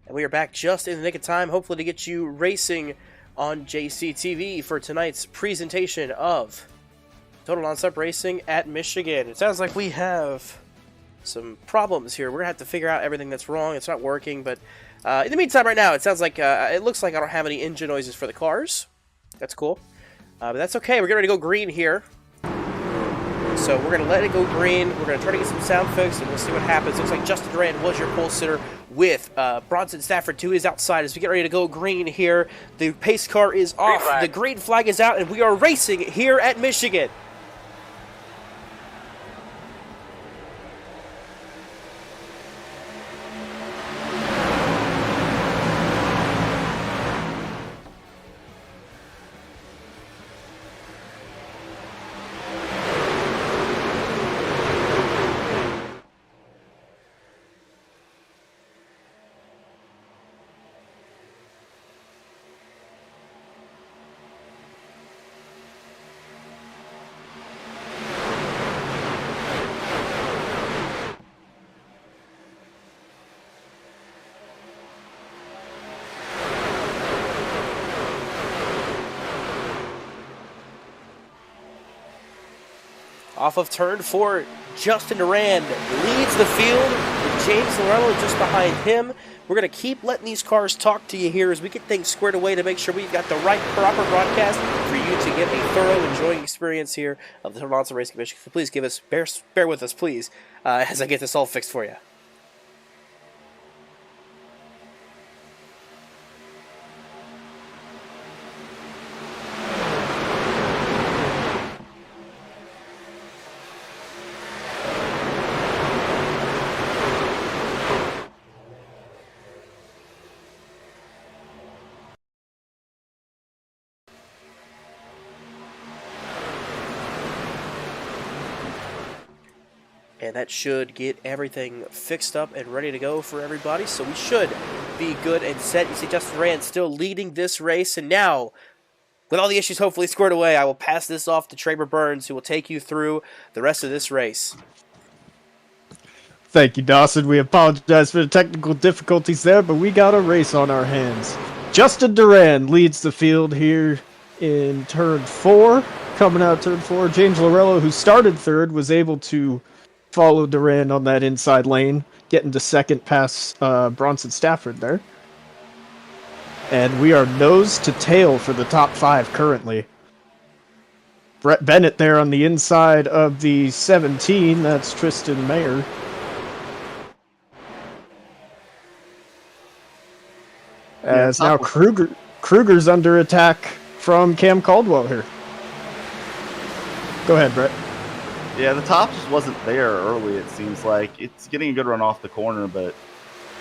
And we are back just in the nick of time, hopefully to get you racing on JCTV for tonight's presentation of Total Nonstop Racing at Michigan. It sounds like we have some problems here. We're going to have to figure out everything that's wrong. It's not working, but in the meantime, right now, it sounds like, it looks like I don't have any engine noises for the cars. That's cool. But that's okay. We're getting ready to go green here. So we're going to let it go green. We're going to try to get some sound fixed, and we'll see what happens. Looks like Justin Durant was your pole sitter with Bronson Stafford to his outside as we get ready to go green here. The pace car is off. The green flag is out, and we are racing here at Michigan. Off of turn 4, Justin Durand leads the field with James Lorello just behind him. We're going to keep letting these cars talk to you here as we get things squared away to make sure we've got the right, proper broadcast for you to get a thorough, enjoying experience here of the Nonstop Racing Michigan. So please give us, bear with us, please, as I get this all fixed for you. And that should get everything fixed up and ready to go for everybody. So we should be good and set. You see Justin Durand still leading this race. And now, with all the issues hopefully squared away, I will pass this off to Traber Burns, who will take you through the rest of this race. Thank you, Dawson. We apologize for the technical difficulties there, but we got a race on our hands. Justin Durand leads the field here in turn 4. Coming out turn 4, James Lorello, who started third, was able to follow Durand on that inside lane, getting to second past Bronson Stafford there. And we are nose to tail for the top 5 currently. Brett Bennett there on the inside of the 17. That's Tristan Mayer. As now Kruger's under attack from Cam Caldwell here. Go ahead, Brett. Yeah, the top just wasn't there early, it seems like. It's getting a good run off the corner, but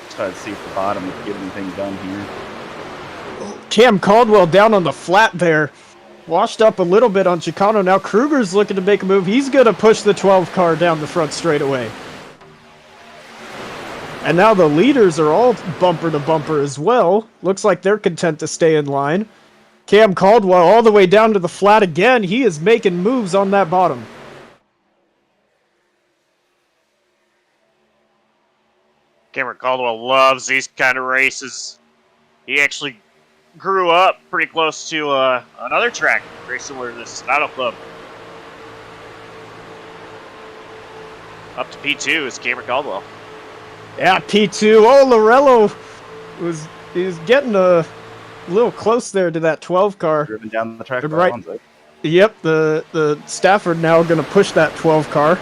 try to see if the bottom would get anything done here. Cam Caldwell down on the flat there. Washed up a little bit on Chicano. Now Kruger's looking to make a move. He's going to push the 12 car down the front straightaway. And now the leaders are all bumper to bumper as well. Looks like they're content to stay in line. Cam Caldwell all the way down to the flat again. He is making moves on that bottom. Cameron Caldwell loves these kind of races. He actually grew up pretty close to another track very similar to this, Battle Club. Up to P2 is Cameron Caldwell. Yeah, P2. Oh, Lorello he was getting a little close there to that 12 car. Driven down the track. Right. Yep, the Stafford now going to push that 12 car.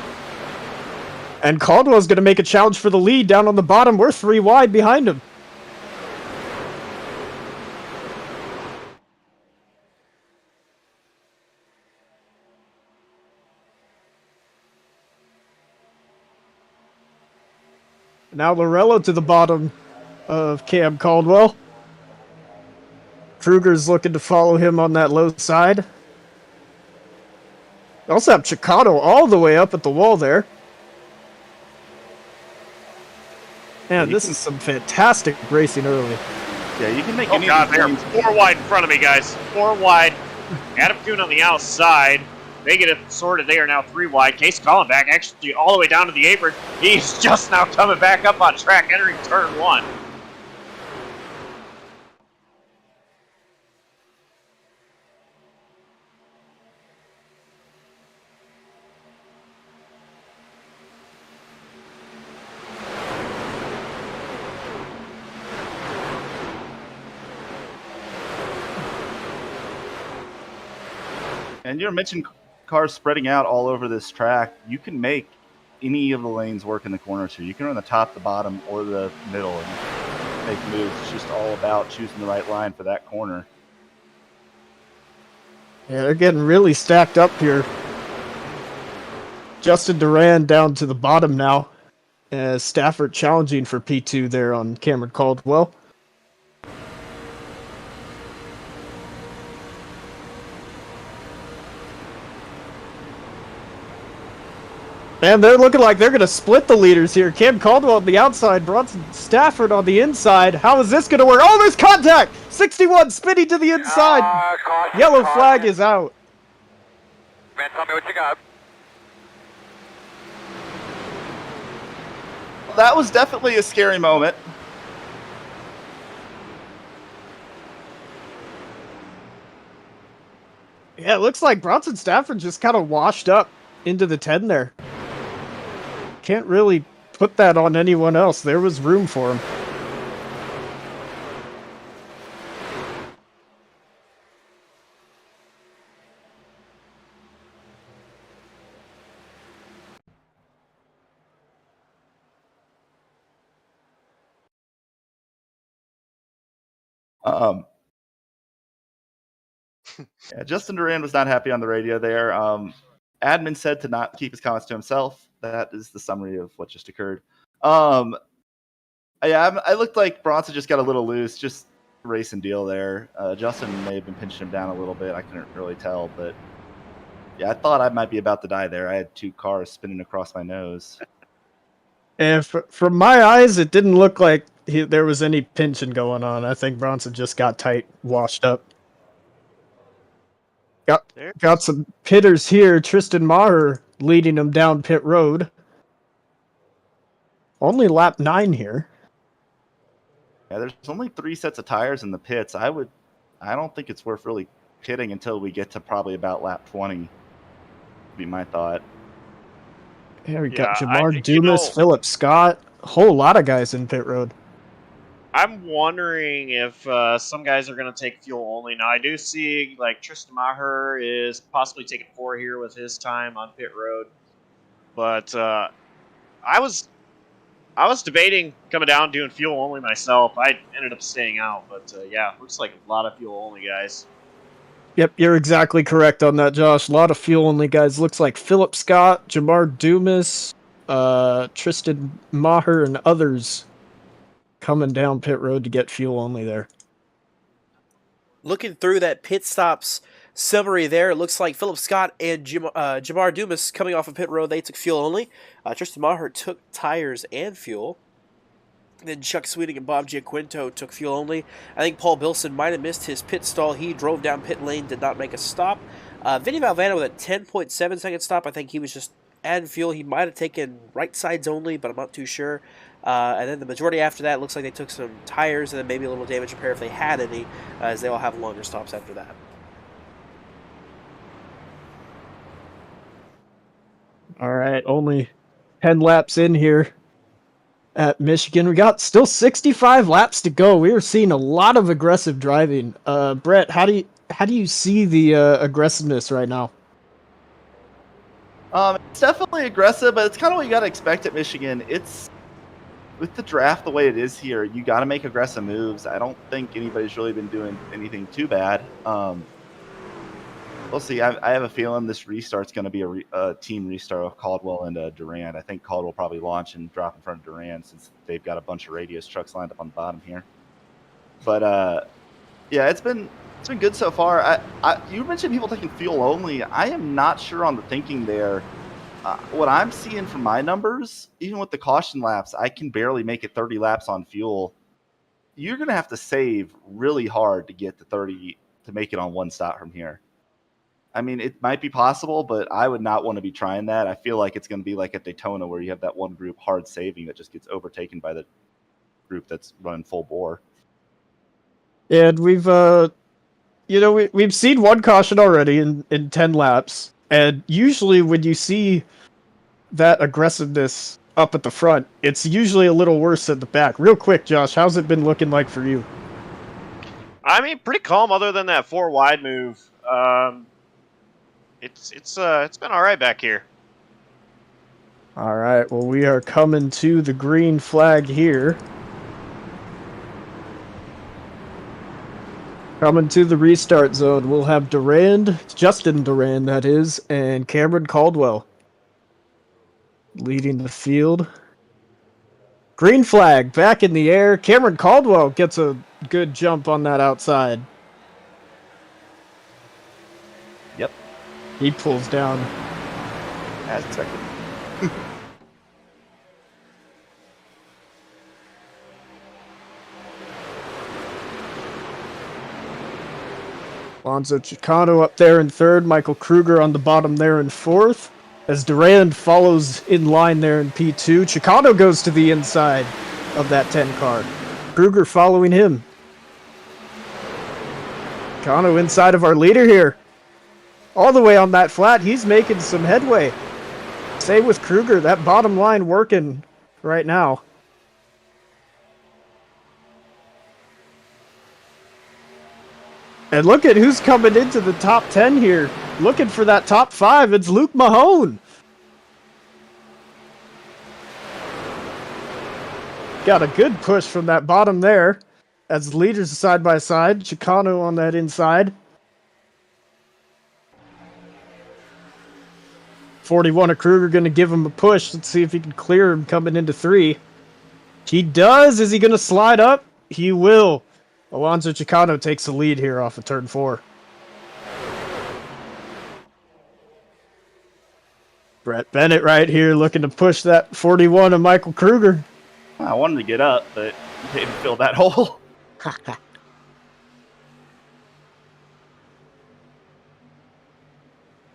And Caldwell's going to make a challenge for the lead down on the bottom. We're 3 wide behind him. Now Lorello to the bottom of Cam Caldwell. Kruger's looking to follow him on that low side. Also have Chicano all the way up at the wall there. Man, this is some fantastic racing early. Yeah, you can make Oh any God, of they're these 4 wide in front of me, guys. 4 wide. Adam Kuhn on the outside. They get it sorted. They are now 3 wide. Case Collenbach actually all the way down to the apron. He's just now coming back up on track, entering turn 1. And you mentioned cars spreading out all over this track. You can make any of the lanes work in the corners here. You can run the top, the bottom, or the middle and make moves. It's just all about choosing the right line for that corner. Yeah, they're getting really stacked up here. Justin Duran down to the bottom now. As Stafford challenging for P2 there on Cameron Caldwell. And they're looking like they're going to split the leaders here. Cam Caldwell on the outside, Bronson Stafford on the inside. How is this going to work? Oh, there's contact! 61 spinning to the inside. Caution, Yellow caution. flag is out. Man, tell me what you got. That was definitely a scary moment. Yeah, it looks like Bronson Stafford just kind of washed up into the 10 there. Can't really put that on anyone else. There was room for him. Yeah, Justin Duran was not happy on the radio there. Admin said to not keep his comments to himself. That is the summary of what just occurred. Yeah, I looked like Bronson just got a little loose, just racing deal there. Justin may have been pinching him down a little bit. I couldn't really tell, but yeah, I thought I might be about to die there. I had 2 cars spinning across my nose. And from my eyes, it didn't look like there was any pinching going on. I think Bronson just got tight, washed up. Got some pitters here. Tristan Maher leading him down pit road. Only lap 9 here. Yeah, there's only 3 sets of tires in the pits. I don't think it's worth really pitting until we get to probably about lap 20. Would be my thought. Yeah, we Yeah, got Jamar you Dumas, know- Philip Scott, a whole lot of guys in pit road. I'm wondering if some guys are going to take fuel only. Now, I do see like Tristan Maher is possibly taking 4 here with his time on pit road. But I was debating coming down doing fuel only myself. I ended up staying out. But yeah, looks like a lot of fuel only guys. Yep, you're exactly correct on that, Josh. A lot of fuel-only guys. Looks like Philip Scott, Jamar Dumas, Tristan Maher, and others coming down pit road to get fuel-only there. Looking through that pit stops summary there, it looks like Philip Scott and Jamar Dumas coming off of pit road, they took fuel only. Tristan Maher took tires and fuel. Then Chuck Sweeting and Bob Giaquinto took fuel only. I think Paul Bilson might have missed his pit stall. He drove down pit lane, did not make a stop. Vinny Valvano with a 10.7 second stop. I think he was just adding fuel. He might have taken right sides only, but I'm not too sure. And then the majority after that looks like they took some tires and then maybe a little damage repair if they had any, as they all have longer stops after that. All right, only 10 laps in here at Michigan. We got still 65 laps to go. We were seeing a lot of aggressive driving. Brett, how do you see the aggressiveness right now? It's definitely aggressive, but it's kind of what you got to expect at Michigan. It's with the draft the way it is here, you got to make aggressive moves. I don't think anybody's really been doing anything too bad. We'll see. I have a feeling this restart's going to be a team restart of Caldwell and Durand. I think Caldwell will probably launch and drop in front of Durand since they've got a bunch of radius trucks lined up on the bottom here. But yeah, it's been good so far. You mentioned people taking fuel only. I am not sure on the thinking there. What I'm seeing from my numbers, even with the caution laps, I can barely make it 30 laps on fuel. You're going to have to save really hard to get to 30 to make it on one stop from here. I mean, it might be possible, but I would not want to be trying that. I feel like it's going to be like at Daytona where you have that one group hard saving that just gets overtaken by the group that's running full bore. And we've we've seen one caution already in 10 laps. And usually when you see that aggressiveness up at the front, it's usually a little worse at the back. Real quick, Josh, how's it been looking like for you? I mean, pretty calm other than that 4 wide move. It's been all right back here. All right, well, we are coming to the green flag here. Coming to the restart zone, we'll have Durand, Justin Durand, that is, and Cameron Caldwell leading the field. Green flag back in the air. Cameron Caldwell gets a good jump on that outside. Yep. He pulls down. As expected. Alonso Chicano up there in third. Michael Kruger on the bottom there in fourth. As Durand follows in line there in P2. Chicano goes to the inside of that 10 car. Kruger following him. Chicano inside of our leader here. All the way on that flat. He's making some headway. Same with Kruger. That bottom line working right now. And look at who's coming into the top 10 here. Looking for that top 5. It's Luke Mahone. Got a good push from that bottom there. As the leaders side by side. Chicano on that inside. 41 of Kruger going to give him a push. Let's see if he can clear him coming into 3. He does. Is he going to slide up? He will. Alonso Chicano takes the lead here off of turn 4. Brett Bennett right here looking to push that 41 of Michael Kruger. I wanted to get up, but they didn't fill that hole.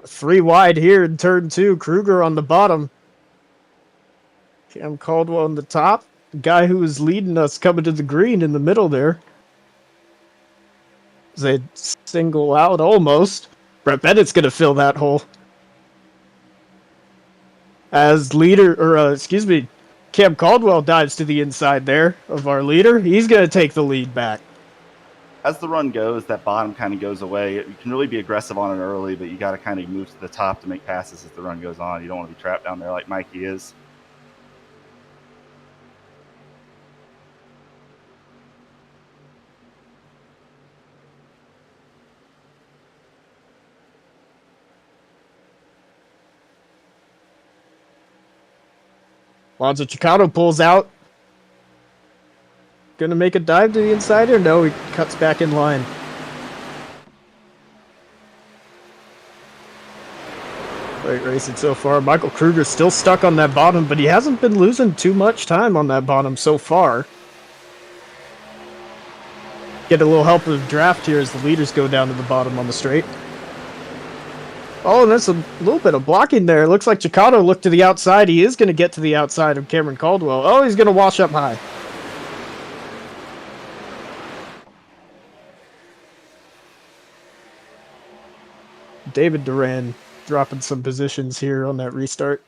3 wide here in turn 2. Kruger on the bottom. Cam Caldwell on the top. The guy who was leading us coming to the green in the middle there. They single out almost. Brett Bennett's going to fill that hole. As Cam Caldwell dives to the inside there of our leader. He's going to take the lead back. As the run goes, that bottom kind of goes away. You can really be aggressive on it early, but you got to kind of move to the top to make passes as the run goes on. You don't want to be trapped down there like Mikey is. Alonso Chicano pulls out. Gonna make a dive to the inside or no? He cuts back in line. Great racing so far. Michael Kruger's still stuck on that bottom, but he hasn't been losing too much time on that bottom so far. Get a little help of draft here as the leaders go down to the bottom on the straight. Oh, and there's a little bit of blocking there. Looks like Chicano looked to the outside. He is going to get to the outside of Cameron Caldwell. Oh, he's going to wash up high. David Duran dropping some positions here on that restart.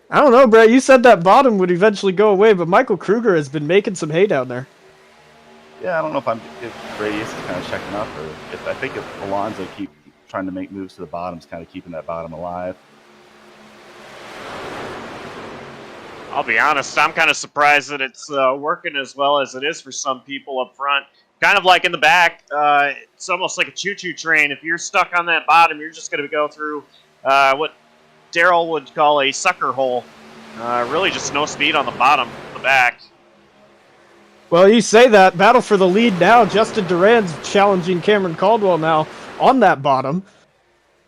I don't know, Brett. You said that bottom would eventually go away, but Michael Kruger has been making some hay down there. Yeah, I don't know if Radius is kind of checking up, or I think if Alonso keep trying to make moves to the bottom, is kind of keeping that bottom alive. I'll be honest, I'm kind of surprised that it's working as well as it is for some people up front. Kind of like in the back, it's almost like a choo-choo train. If you're stuck on that bottom, you're just going to go through what Daryl would call a sucker hole. Really just no speed on the bottom, the back. Well, you say that. Battle for the lead now. Justin Duran's challenging Cameron Caldwell now on that bottom.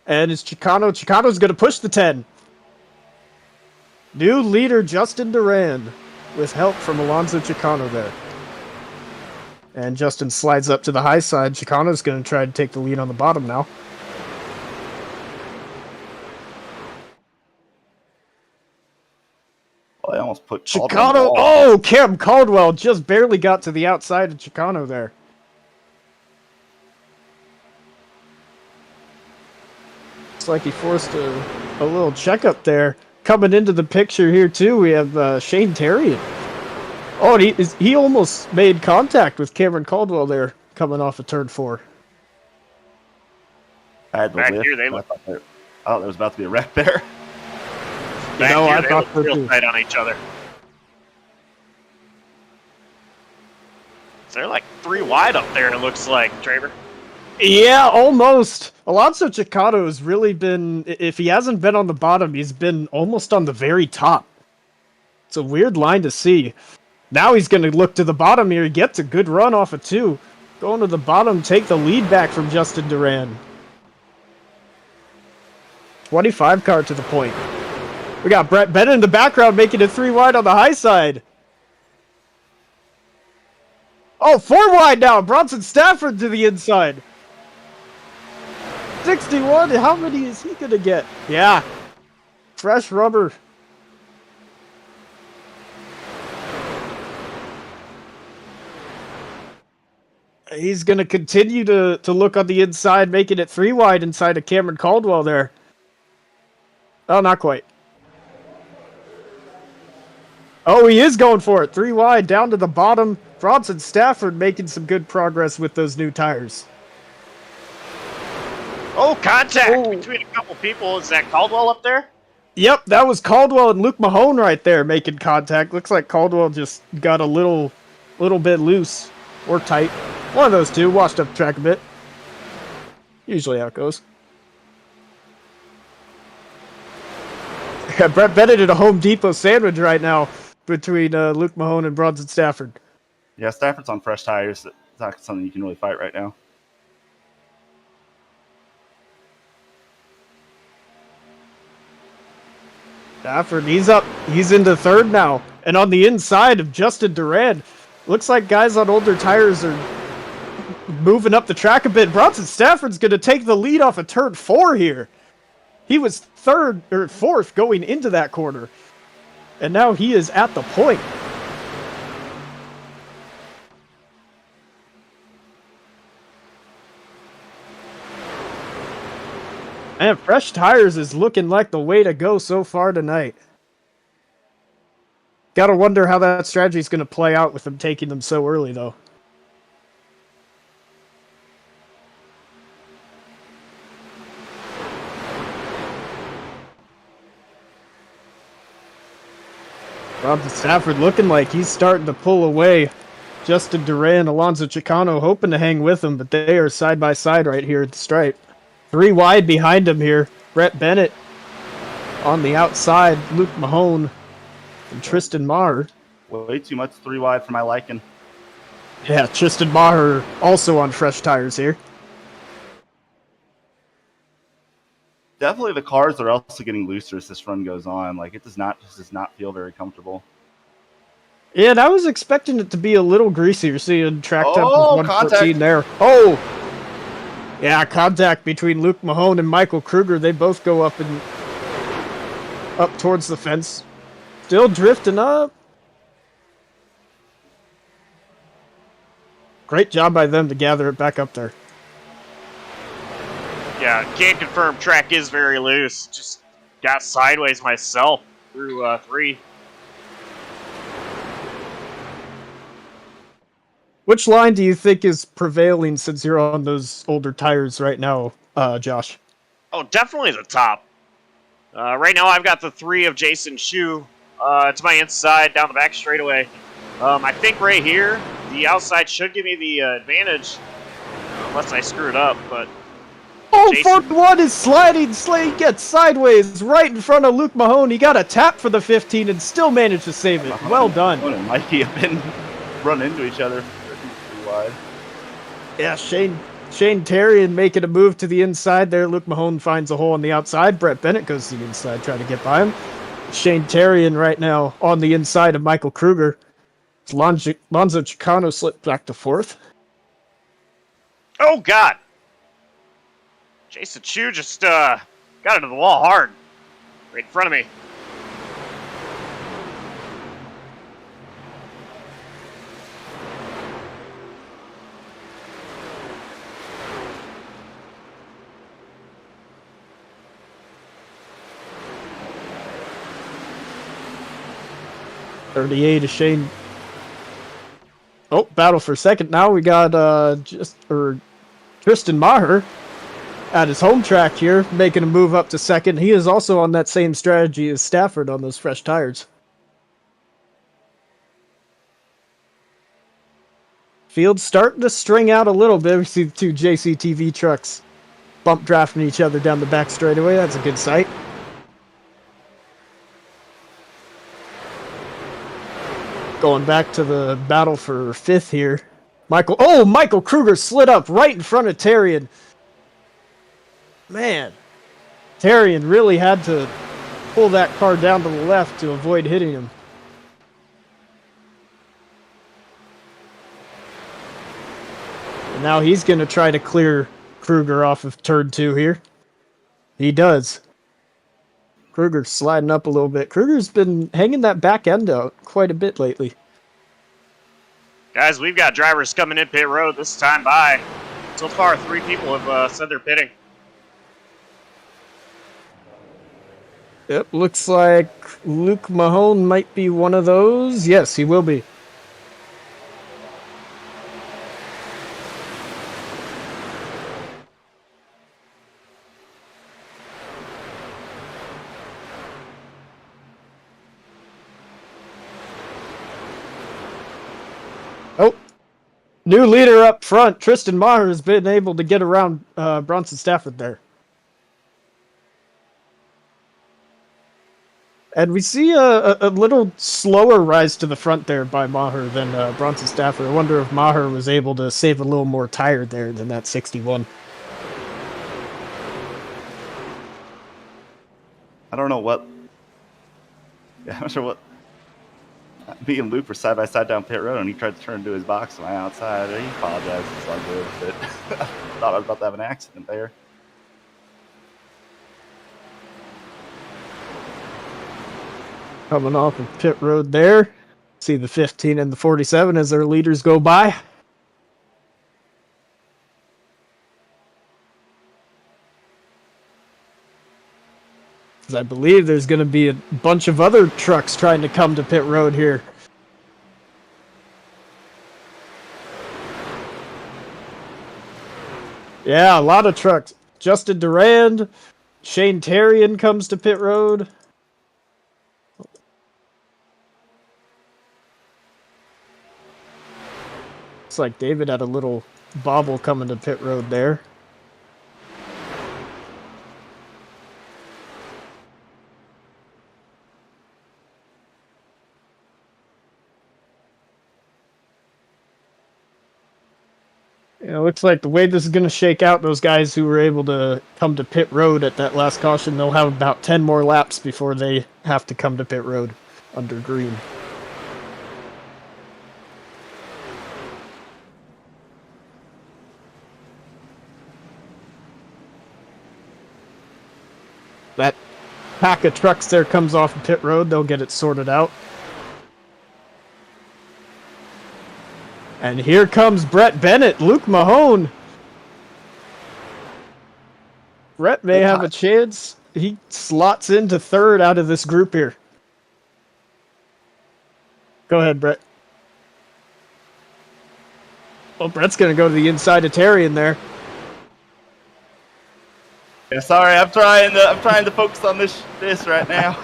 And it's Chicano. Chicano's going to push the 10. New leader Justin Duran with help from Alonso Chicano there. And Justin slides up to the high side. Chicano's going to try to take the lead on the bottom now. Well, I almost put Chicano. Oh, Cam Caldwell just barely got to the outside of Chicano there. Looks like he forced a little checkup there. Coming into the picture here too, we have Shane Terrian. Oh, and he almost made contact with Cameron Caldwell there, coming off of turn 4. I had the Back lift. here, they I look- thought there was about to be a wreck there. Back know, here, I they thought look so real too. tight on each other. So they're like 3 wide up there, it looks like, Traver. Yeah, almost. Alonso Chicano has really been, if he hasn't been on the bottom, he's been almost on the very top. It's a weird line to see. Now he's going to look to the bottom here. He gets a good run off of 2. Going to the bottom, take the lead back from Justin Duran. 25 car to the point. We got Brett Bennett in the background making it 3 wide on the high side. Oh, 4 wide now. Bronson Stafford to the inside. 61. How many is he going to get? Yeah. Fresh rubber. He's going to continue to look on the inside, making it 3 wide inside of Cameron Caldwell there. Oh, not quite. Oh, he is going for it. 3 wide, down to the bottom. Bronson Stafford making some good progress with those new tires. Oh, contact Oh. between a couple people. Is that Caldwell up there? Yep, that was Caldwell and Luke Mahone right there making contact. Looks like Caldwell just got a little bit loose or tight. One of those two, washed up the track a bit. Usually how it goes. Brett Bennett at a Home Depot sandwich right now between Luke Mahone and Bronson Stafford. Yeah, Stafford's on fresh tires. It's not something you can really fight right now. Stafford, he's up. He's into 3rd now. And on the inside of Justin Duran, looks like guys on older tires are moving up the track a bit. Bronson Stafford's going to take the lead off of turn 4 here. He was 3rd or 4th going into that corner. And now he is at the point. Man, fresh tires is looking like the way to go so far tonight. Gotta wonder how that strategy is going to play out with them taking them so early, though. Bronson Stafford looking like he's starting to pull away. Justin Duran, Alonso Chicano hoping to hang with him, but they are side by side right here at the stripe. 3 wide behind him here. Brett Bennett on the outside. Luke Mahone and Tristan Maher. Way too much 3 wide for my liking. Yeah, Tristan Maher also on fresh tires here. definitely the cars are also getting looser as this run goes on. Like it does not feel very comfortable. Yeah, and I was expecting it to be a little greasier, seeing track temp of Oh, 114 contact. there. Oh! Yeah, contact between Luke Mahone and Michael Kruger. They both go up towards the fence. Still drifting up. Great job by them to gather it back up there. Yeah, can't confirm track is very loose. Just got sideways myself through 3. Which line do you think is prevailing since you're on those older tires right now, Josh? Oh, definitely the top. Right now I've got the 3 of Jason Schue to my inside down the back straightaway. I think right here, the outside should give me the advantage, unless I screw it up, but... Oh, Jason. 41 is sliding. Slade gets sideways right in front of Luke Mahone. He got a tap for the 15 and still managed to save it. Well done. Mahone and Mikey have been run into each other pretty wide. Yeah, Shane Terrian making a move to the inside there. Luke Mahone finds a hole on the outside. Brett Bennett goes to the inside, trying to get by him. Shane Terrian right now on the inside of Michael Kruger. Lonzo Chicano slipped back to 4th. Oh, God! Jason Schue just got into the wall hard. Right in front of me. .38 is Shane. Oh, battle for second. Now we got Tristan Maher at his home track here, making a move up to second. He is also on that same strategy as Stafford on those fresh tires. Field's starting to string out a little bit. We see the 2 JCTV trucks bump drafting each other down the back straightaway. That's a good sight. Going back to the battle for 5th here. Michael Kruger slid up right in front of Terrian. Man, Terrian really had to pull that car down to the left to avoid hitting him. And now he's going to try to clear Kruger off of turn 2 here. He does. Kruger's sliding up a little bit. Kruger's been hanging that back end out quite a bit lately. Guys, we've got drivers coming in pit road this time by. So far, 3 people have said they're pitting. Yep, looks like Luke Mahone might be one of those. Yes, he will be. Oh, new leader up front. Tristan Maher has been able to get around Bronson Stafford there. And we see a little slower rise to the front there by Maher than Bronson Stafford. I wonder if Maher was able to save a little more tire there than that 61. I don't know what. Yeah, I'm not sure what. Me and Luke were side by side down pit road, and he tried to turn into his box on my outside. He apologized. It's all good, but I thought I was about to have an accident there. Coming off of pit road there. See the 15 and the 47 as their leaders go by. I believe there's going to be a bunch of other trucks trying to come to pit road here. Yeah, a lot of trucks. Justin Durand, Shane Terrian comes to pit road. Looks like David had a little bobble coming to pit road there. Yeah, looks like the way this is going to shake out, those guys who were able to come to pit road at that last caution, they'll have about 10 more laps before they have to come to pit road under green. That pack of trucks there comes off of pit road, they'll get it sorted out. And here comes Brett Bennett, Luke Mahone. Brett may have a chance. He slots into third out of this group here. Go ahead, Brett. Well, Brett's going to go to the inside of Terry in there. Yeah, sorry, I'm trying to focus on this right now.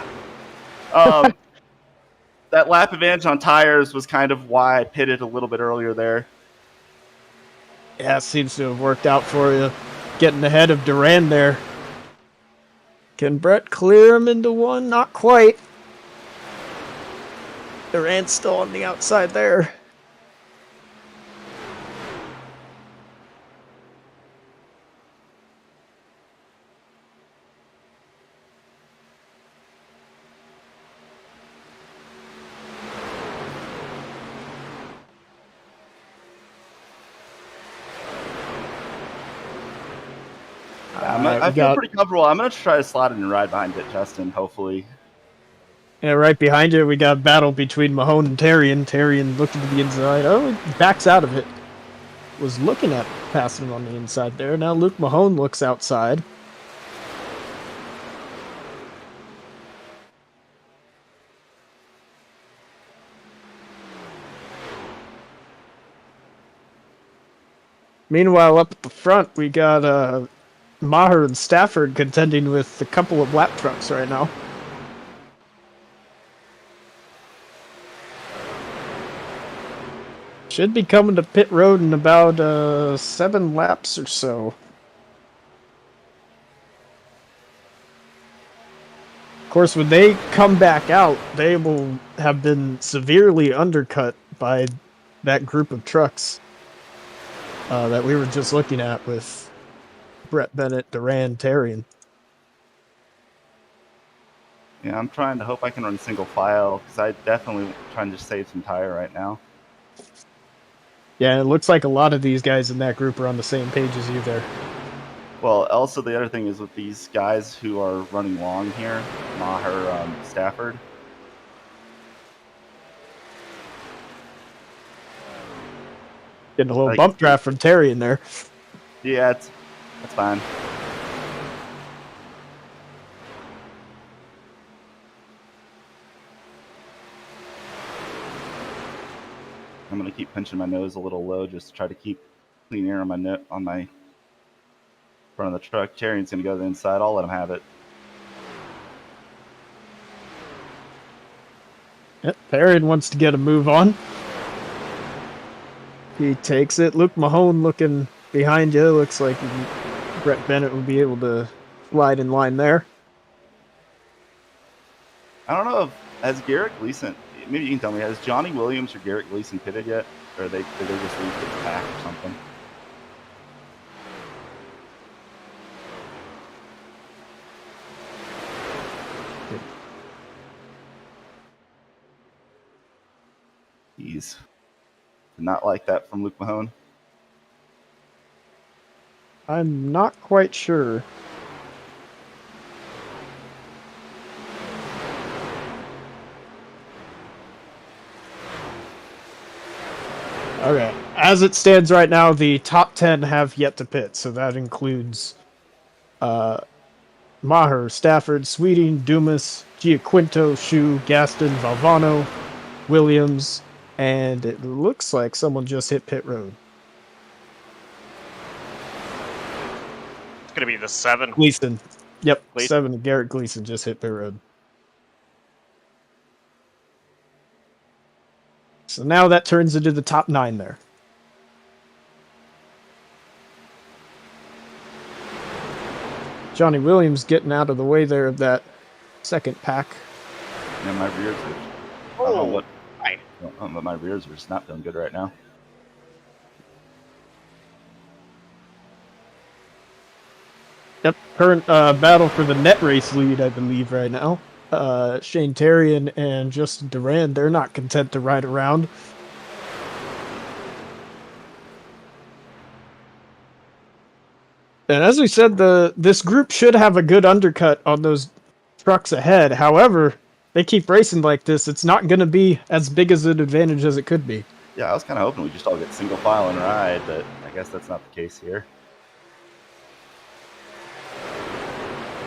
That lap advantage on tires was kind of why I pitted a little bit earlier there. Yeah, seems to have worked out for you. Getting ahead of Duran there. Can Brett clear him into one? Not quite. Duran's still on the outside there. I feel pretty comfortable. I'm going to try to slot in and ride behind Justin, hopefully. Yeah, right behind you, we got a battle between Mahone and Terrian. Terrian looking to the inside. Oh, he backs out of it. Was looking at passing him on the inside there. Now Luke Mahone looks outside. Meanwhile, up at the front, we got Maher and Stafford contending with a couple of lap trucks right now. Should be coming to pit road in about 7 laps or so. Of course, when they come back out, they will have been severely undercut by that group of trucks that we were just looking at with Brett Bennett, Duran, Terrian. Yeah, I'm trying to hope I can run single file because I definitely trying to save some tire right now. Yeah, it looks like a lot of these guys in that group are on the same page as you there. Well, also the other thing is with these guys who are running long here, Maher, Stafford. Getting a little bump draft from Terry in there. Yeah, that's fine. I'm gonna keep pinching my nose a little low just to try to keep clean air on my front of the truck. Terrian's gonna go to the inside. I'll let him have it. Yep, Terrian wants to get a move on. He takes it. Luke Mahone looking behind you. Looks like Brett Bennett will be able to slide in line there. I don't know if has Garrett Gleason. Maybe you can tell me. Has Johnny Williams or Garrett Gleason pitted yet, or did they just leave the pack or something? Jeez. Did not like that from Luke Mahone. I'm not quite sure. Okay. As it stands right now, the top 10 have yet to pit, so that includes Maher, Stafford, Sweeting, Dumas, Giaquinto, Schue, Gaston, Valvano, Williams, and it looks like someone just hit pit road. It's going to be the 7. Gleason. Yep, Gleason. 7. Garrett Gleason just hit pit road. So now that turns into the top 9 there. Johnny Williams getting out of the way there of that second pack. Yeah, my rears are. I don't know what. But my rears are just not feeling good right now. Yep, current battle for the net race lead, I believe, right now. Shane Terrian and Justin Duran, they're not content to ride around. And as we said, this group should have a good undercut on those trucks ahead. However, they keep racing like this, it's not going to be as big as an advantage as it could be. Yeah, I was kind of hoping we just all get single file and ride, but I guess that's not the case here.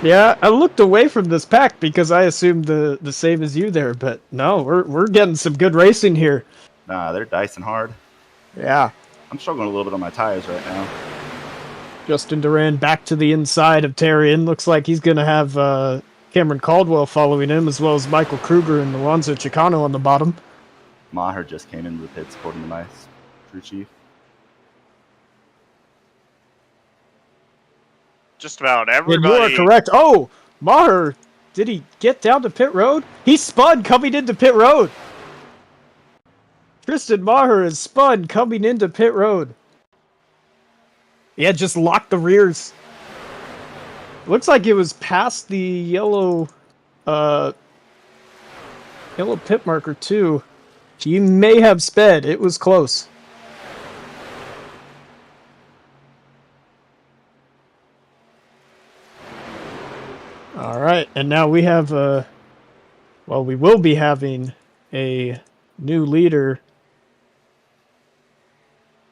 Yeah, I looked away from this pack because I assumed the same as you there, but no, we're getting some good racing here. Nah, they're dicing hard. Yeah. I'm struggling a little bit on my tires right now. Justin Duran back to the inside of Terrian. Looks like he's going to have Cameron Caldwell following him, as well as Michael Kruger and Alonso Chicano on the bottom. Maher just came into the pits according to my crew chief. Just about And everybody. you are correct. Oh, Maher, did he get down to pit road? He spun coming into pit road. Tristan Maher is spun coming into pit road. Yeah, just locked the rears. Looks like it was past the yellow pit marker too. He may have sped. It was close. All right, and now we have we will be having a new leader.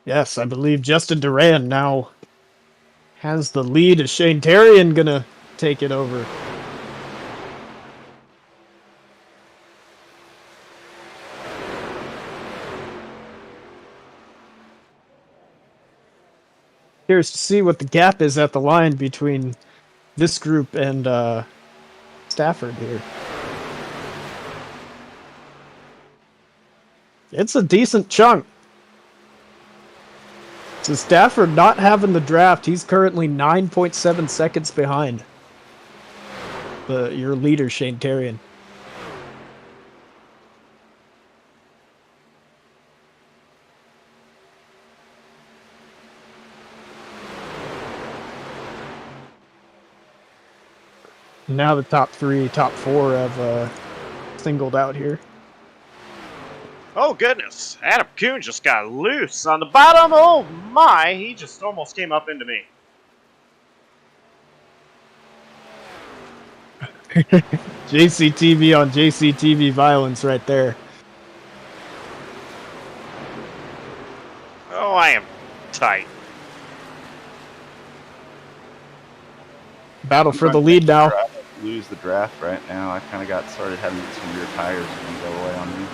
Yes, I believe Justin Duran now has the lead. Is Shane Terrian gonna take it over? Curious to see what the gap is at the line between this group and Stafford here. It's a decent chunk. So Stafford not having the draft, he's currently 9.7 seconds behind your leader, Shane Terrian. Now the top 4 have singled out here. Oh, goodness. Adam Kuhn just got loose on the bottom. Oh, my. He just almost came up into me. JCTV on JCTV violence right there. Oh, I am tight. Battle for the lead now. Lose the draft right now. I kind of started having some rear tires and go away on me.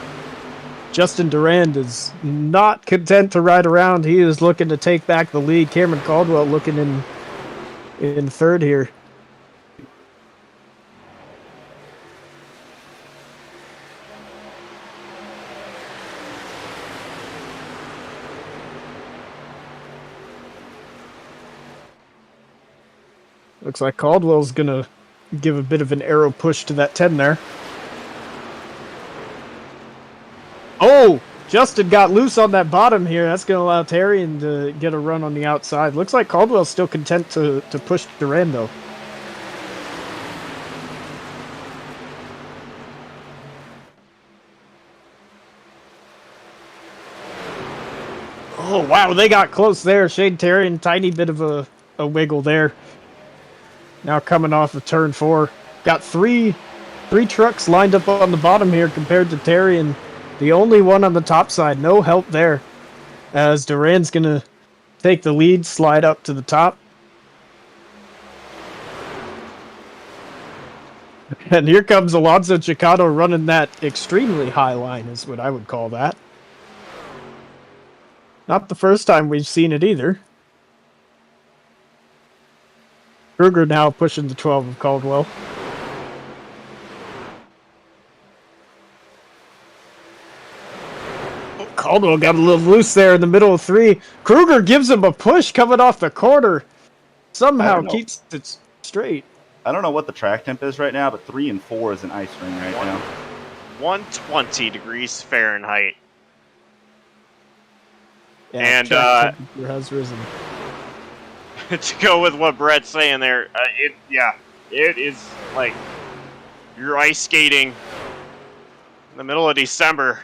Justin Durand is not content to ride around. He is looking to take back the lead. Cameron Caldwell looking in third here. Looks like Caldwell's going to give a bit of an arrow push to that 10 there. Oh, Justin got loose on that bottom here. That's going to allow Terrian to get a run on the outside. Looks like Caldwell's still content to push Duran, though. Oh, wow, they got close there. Shane Terrian, tiny bit of a wiggle there. Now coming off of turn 4. Got three trucks lined up on the bottom here compared to Terrian. The only one on the top side. No help there. As Duran's going to take the lead, slide up to the top. And here comes Alonso Chicano running that extremely high line is what I would call that. Not the first time we've seen it either. Kruger now pushing the 12 of Caldwell. Caldwell got a little loose there in the middle of 3. Kruger gives him a push coming off the corner. Somehow keeps it straight. I don't know what the track temp is right now, but 3 and 4 is an ice ring right now. 120 degrees Fahrenheit. Yeah, And track temperature has risen. to go with what Brett's saying there, it is like you're ice skating in the middle of December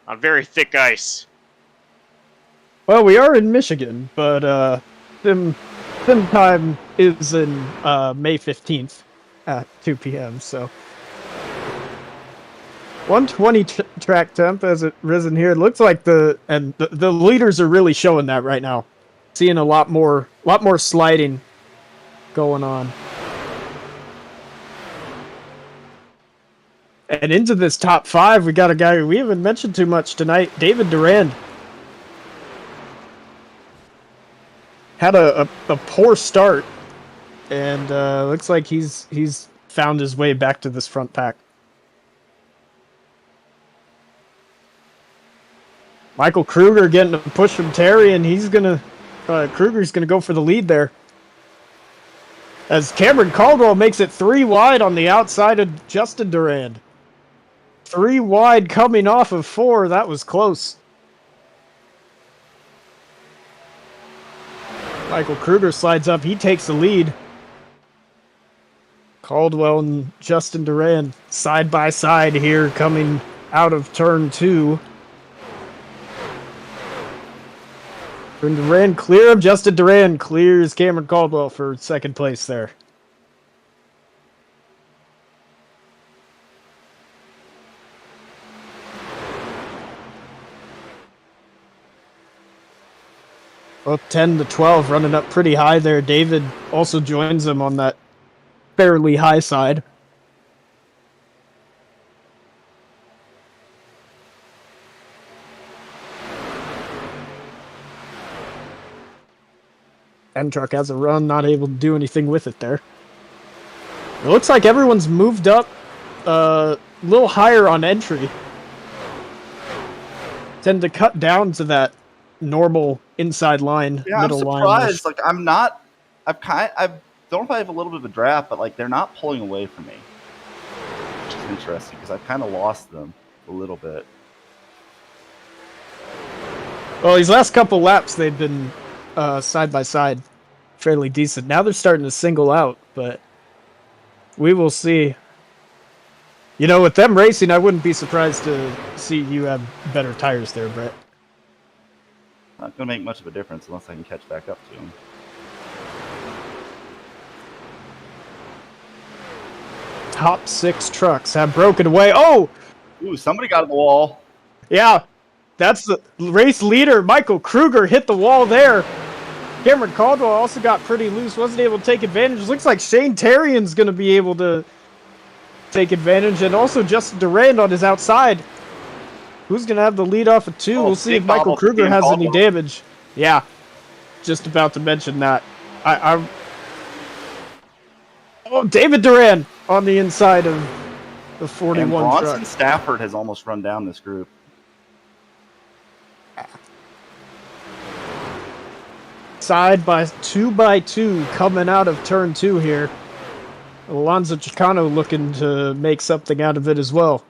on very thick ice. Well, we are in Michigan, but sim time is in May 15th at 2 p.m. So 120 track temp as it risen here. It looks like the leaders are really showing that right now. Seeing a lot more sliding going on. And into this top 5, we got a guy we haven't mentioned too much tonight, David Durand. Had a poor start, and looks like he's found his way back to this front pack. Michael Kruger getting a push from Terry, and he's gonna Kruger's gonna go for the lead there. As Cameron Caldwell makes it 3 wide on the outside of Justin Durand. 3 wide coming off of 4. That was close. Michael Kruger slides up. He takes the lead. Caldwell and Justin Durand side by side here coming out of turn 2. Durand clear of Justin Durand. Clears Cameron Caldwell for second place there. Well, 10 to 12 running up pretty high there. David also joins them on that fairly high side. Truck has a run, not able to do anything with it there. It looks like everyone's moved up a little higher on entry. Tend to cut down to that normal inside line, middle line. I'm surprised. Like I don't know if I have a little bit of a draft, but like they're not pulling away from me, which is interesting because I've kind of lost them a little bit. Well, these last couple laps they've been side by side, fairly decent. Now they're starting to single out, but we will see. You know, with them racing, I wouldn't be surprised to see you have better tires there, Brett. Not going to make much of a difference unless I can catch back up to him. Top 6 trucks have broken away. Oh! Ooh, somebody got on the wall. Yeah, that's the race leader. Michael Kruger hit the wall there. Cameron Caldwell also got pretty loose, wasn't able to take advantage. Looks like Shane Terrian's going to be able to take advantage, and also Justin Durand on his outside. Who's going to have the lead off of 2? We'll see if Michael Kruger has any damage. Yeah, just about to mention that. Oh, David Durand on the inside of the 41 and Bronson truck. Stafford has almost run down this group. Side by 2 by 2 coming out of turn 2 here. Alonzo Chicano looking to make something out of it as well.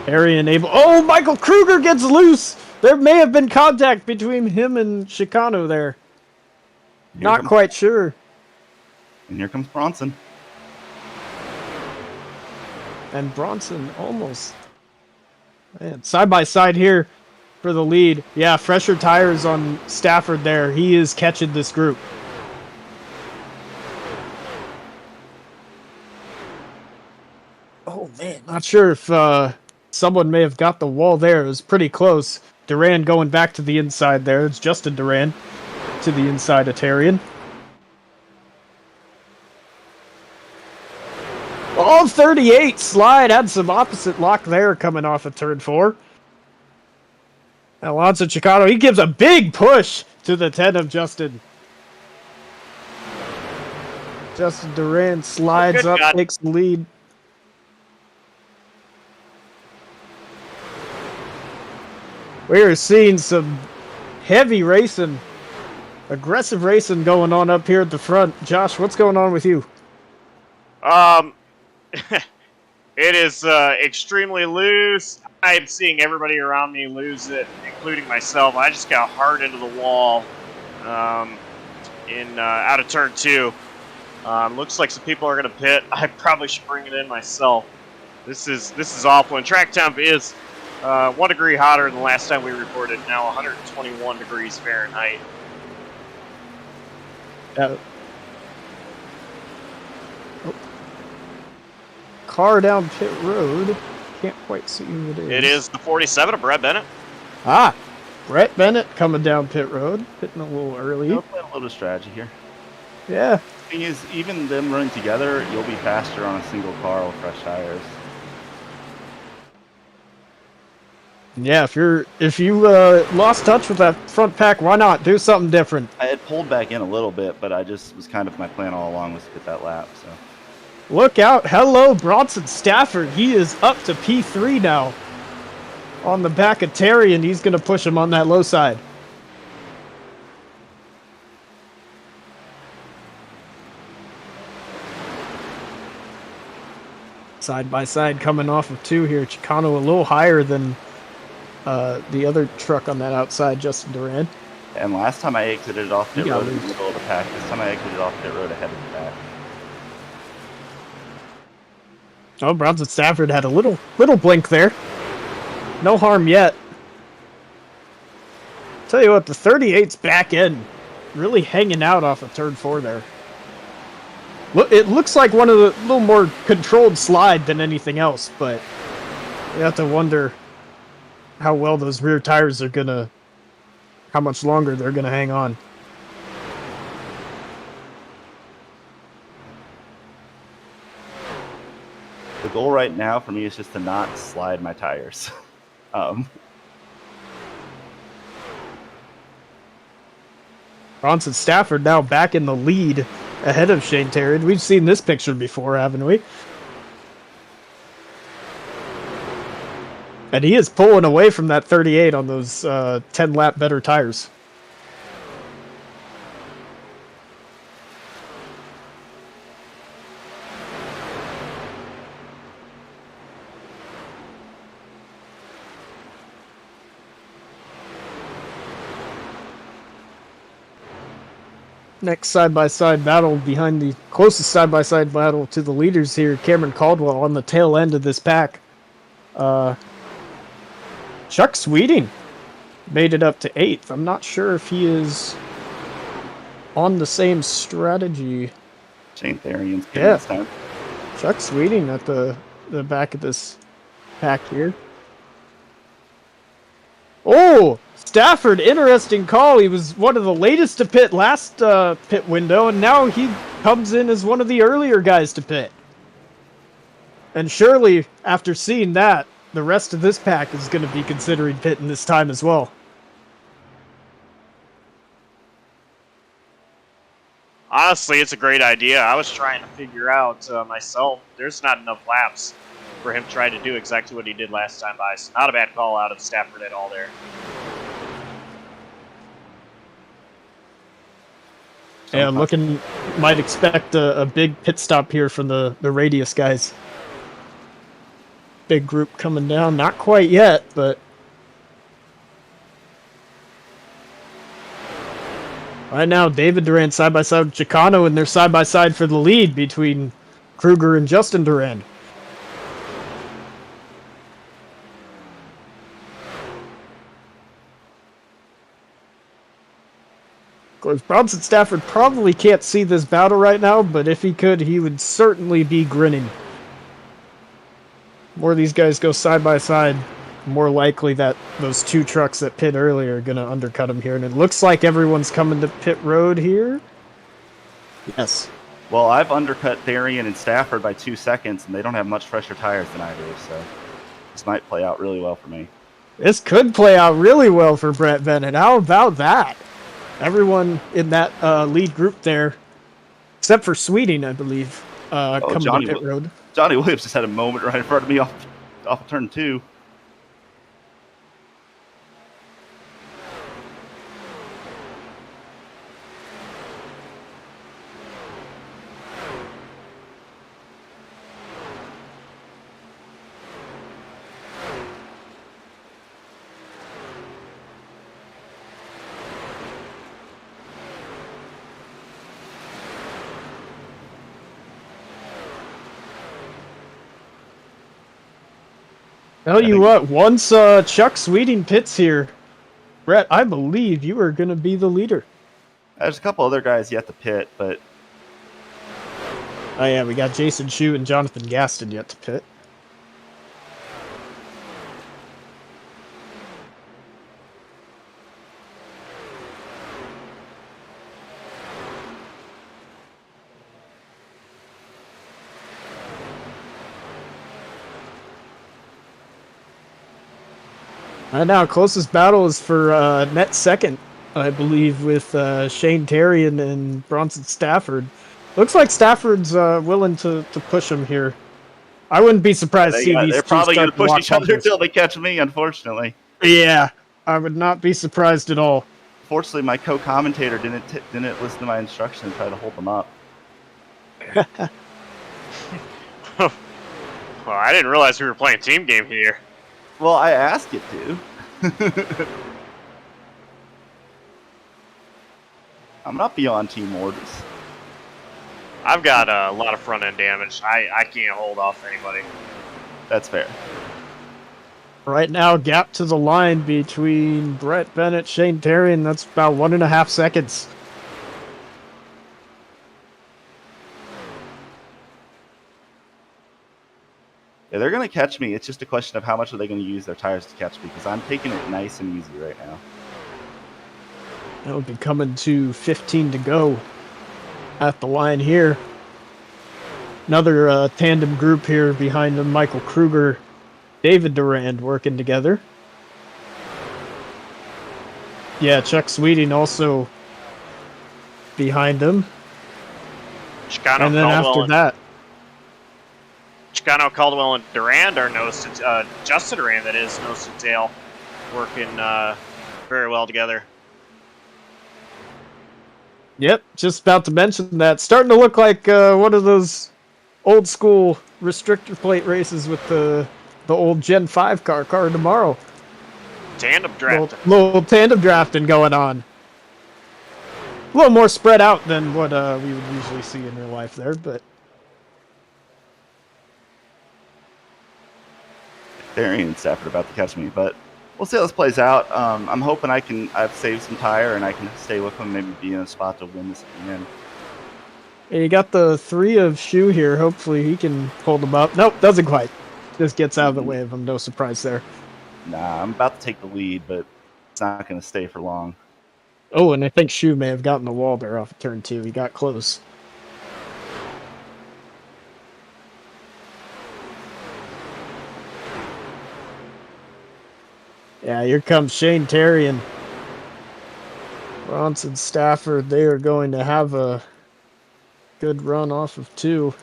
Arian able. Oh, Michael Kruger gets loose. There may have been contact between him and Chicano there. Not quite sure. And here comes Bronson. And Bronson almost. Man, side by side here for the lead. Yeah, fresher tires on Stafford there. He is catching this group. Oh, man. Not sure if someone may have got the wall there. It was pretty close. Durand going back to the inside there. It's Justin Durand to the inside of Terrian. All 38 slide had some opposite lock there coming off of turn 4. Alonso Chicano, he gives a big push to the 10 of Justin. Justin Durand slides up, takes the lead. We are seeing some heavy racing Aggressive racing going on up here at the front. Josh, what's going on with you? It is extremely loose. I'm seeing everybody around me lose it, including myself. I just got hard into the wall out of turn 2. Looks like some people are going to pit. I probably should bring it in myself. This is awful. And track temp is 1 degree hotter than the last time we reported. Now 121 degrees Fahrenheit. Car down pit road. Can't quite see who it is. It is the 47 of Brett Bennett. Ah, Brett Bennett coming down pit road, pitting a little early. They'll play a little strategy here. Yeah. The thing is, even them running together, you'll be faster on a single car with fresh tires. Yeah, if you lost touch with that front pack, why not do something different? I had pulled back in a little bit, but I just was kind of my plan all along was to get that lap. So Look out. Hello, Bronson Stafford. He is up to P3 now. On the back of Terry, and he's going to push him on that low side. Side by side coming off of 2 here. Chicano a little higher than the other truck on that outside, Justin Duran. and last time I exited off pit You got road in the loose. middle of the pack. This time I exited off pit road ahead of the pack. Oh, Bronson Stafford had a little blink there. No harm yet. Tell you what, the 38's back end, really hanging out off of turn 4 there. Look, it looks like one of the little more controlled slide than anything else, but you have to wonder how well those rear tires are gonna, how much longer they're gonna hang on. The goal right now for me is just to not slide my tires. Bronson Stafford now back in the lead ahead of Shane Terry. We've seen this picture before, haven't we? And he is pulling away from that 38 on those 10-lap better tires. Next side-by-side battle behind the closest side-by-side battle to the leaders here, Cameron Caldwell on the tail end of this pack. Chuck Sweeting made it up to 8th. I'm not sure if he is on the same strategy. Shane Therian's Yeah. this time. Chuck Sweeting at the back of this pack here. Oh, Stafford, interesting call. He was one of the latest to pit last pit window, and now he comes in as one of the earlier guys to pit. And surely, after seeing that, the rest of this pack is going to be considering pitting this time as well. Honestly, it's a great idea. I was trying to figure out myself. There's not enough laps for him to try to do exactly what he did last time by. So not a bad call out of Stafford at all there. Yeah, looking, might expect a big pit stop here from the Radius guys. Big group coming down. Not quite yet, but right now, David Duran side-by-side with Chicano, and they're side-by-side for the lead between Kruger and Justin Duran. Of course, Bronson Stafford probably can't see this battle right now, but if he could, he would certainly be grinning. More of these guys go side-by-side, more likely that those 2 trucks that pit earlier are going to undercut him here. And it looks like everyone's coming to pit road here. Yes. Well, I've undercut Therian and Stafford by 2 seconds, and they don't have much fresher tires than I do, so this might play out really well for me. This could play out really well for Brett Bennett. How about that? Everyone in that lead group there, except for Sweeting, I believe, coming Johnny to pit road. Johnny Williams just had a moment right in front of me off turn 2. Tell you what, once Chuck Sweeting pits here, Brett, I believe you are going to be the leader. There's a couple other guys yet to pit, but Oh yeah, we got Jason Schue and Jonathan Gaston yet to pit. Right now, closest battle is for net second, I believe, with Shane Terry and Bronson Stafford. Looks like Stafford's willing to push him here. I wouldn't be surprised to see these they're two probably going to start push each other bumpers. until they catch me, unfortunately. Yeah, I would not be surprised at all. Fortunately, my co-commentator didn't listen to my instructions and try to hold them up. Well, I didn't realize we were playing team game here. Well, I asked you to. I'm not beyond team orders. I've got a lot of front end damage. I can't hold off anybody. That's fair. Right now, gap to the line between Brett Bennett, Shane Terry, and that's about 1.5 seconds. Yeah, they're going to catch me. It's just a question of how much are they going to use their tires to catch me, because I'm taking it nice and easy right now. That'll be coming to 15 to go at the line here. Another tandem group here behind them, Michael Kruger, David Durand working together. Yeah, Chuck Sweeting also behind them. Chicano, And then Caldwell, after that, Chicano, Caldwell, and Durand are Justin Durand, that is, nose to tail, working very well together. yep, just about to mention that. Starting to look like one of those old school restrictor plate races with the old Gen 5 car tomorrow. Tandem draft. Little tandem drafting going on. A little more spread out than what we would usually see in real life there, but Darian and Stafford about to catch me, but we'll see how this plays out. I'm hoping I've saved some tire and I can stay with them, maybe be in a spot to win this at the end. yeah, you got the 3 of Schue here. Hopefully he can hold them up. Nope, doesn't quite. Just gets out of the way of him. No surprise there. Nah, I'm about to take the lead, but it's not going to stay for long. Oh, and I think Schue may have gotten the wall there off of turn 2. He got close. Yeah, here comes Shane Terry and Bronson Stafford. They are going to have a good run off of 2.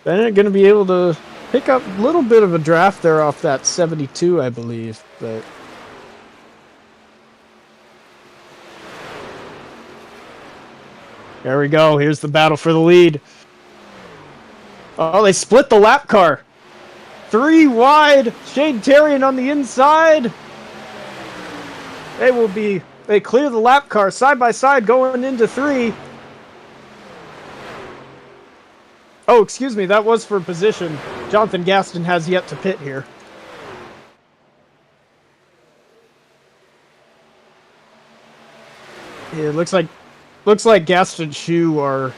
They're going to be able to pick up a little bit of a draft there off that 72, I believe. But there we go. Here's the battle for the lead. Oh, they split the lap car. 3 wide. Shane Terrian on the inside. They clear the lap car side by side going into 3. Oh, excuse me. That was for position. Jonathan Gaston has yet to pit here. Yeah, it looks like Gaston and Schue are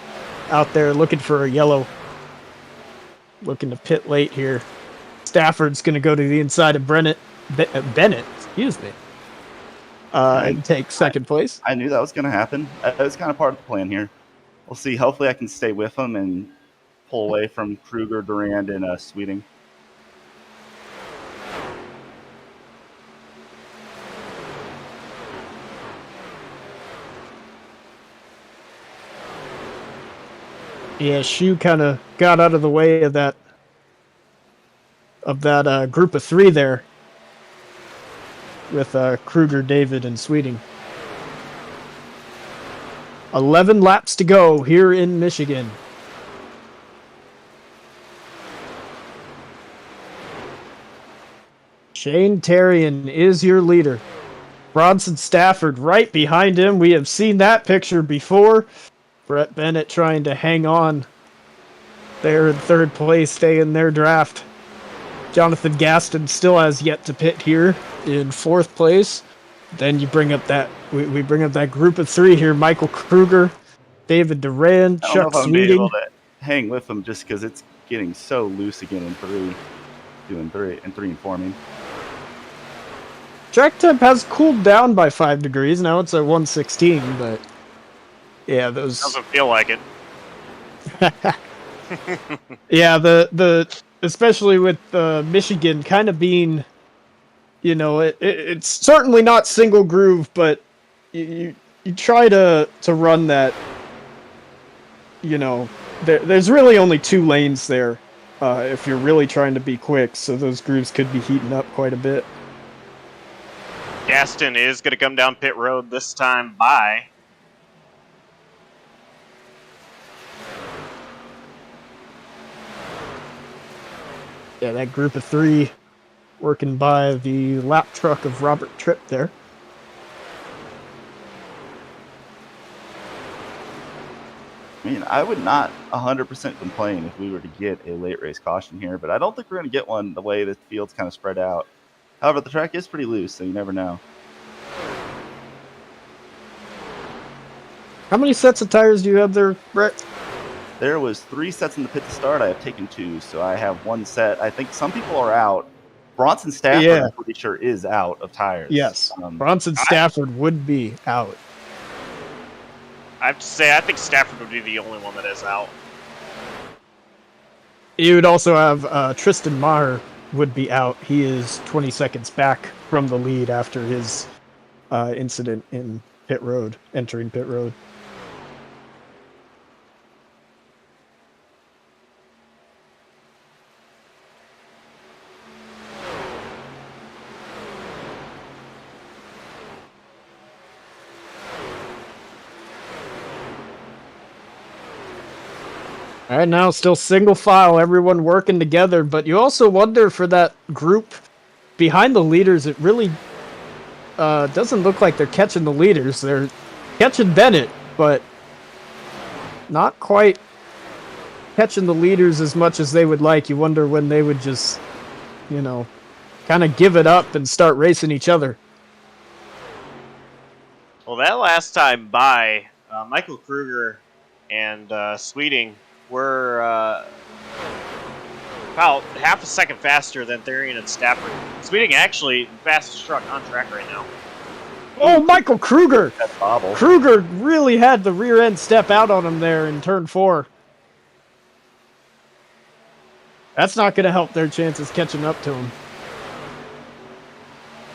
out there looking for a yellow. Looking to pit late here. Stafford's going to go to the inside of Bennett, excuse me, and take second place. I knew that was going to happen. That was kind of part of the plan here. We'll see. Hopefully I can stay with them and pull away from Kruger, Durand, and Sweeting. Yeah, Schue kind of got out of the way of that group of 3 there with Kruger, David, and Sweeting. 11 laps to go here in Michigan. Shane Terrian is your leader. Bronson Stafford right behind him. We have seen that picture before. Brett Bennett trying to hang on there in third place, stay in their draft. Jonathan Gaston still has yet to pit here in 4th place. Then you bring up that we bring up that group of 3 here: Michael Kruger, David Duran, I don't know Chuck if I'm able Sweeting. to hang with them just because it's getting so loose again in 3, doing 3 and 4. I mean, Track temp has cooled down by 5 degrees. Now it's at 116, but yeah, those Doesn't feel like it. yeah, the especially with Michigan kind of being, you know, it's certainly not single groove, but you try to run that. You know, there's really only 2 lanes there if you're really trying to be quick, so those grooves could be heating up quite a bit. Gaston is going to come down pit road this time by. Yeah, that group of 3 working by the lap truck of Robert Tripp there. I mean, I would not 100% complain if we were to get a late race caution here, but I don't think we're going to get one the way the field's kind of spread out. However, the track is pretty loose, so you never know. How many sets of tires do you have there, Brett? There was 3 sets in the pit to start. I have taken 2, so I have 1 set. I think some people are out. Bronson Stafford, Yeah. I'm pretty sure, is out of tires. Yes. Bronson Stafford would be out. I have to say, I think Stafford would be the only one that is out. You would also have Tristan Maher would be out. He is 20 seconds back from the lead after his incident in pit road, entering pit road. All right, now still single file, everyone working together, but you also wonder for that group behind the leaders, it really doesn't look like they're catching the leaders. They're catching Bennett, but not quite catching the leaders as much as they would like. You wonder when they would just, you know, kind of give it up and start racing each other. Well, that last time by, Michael Kruger and Sweeting were about half a second faster than Therian and Stafford. Sweeting actually the fastest truck on track right now. Oh, Michael Kruger! That bobble. Kruger really had the rear end step out on him there in turn 4. That's not going to help their chances catching up to him.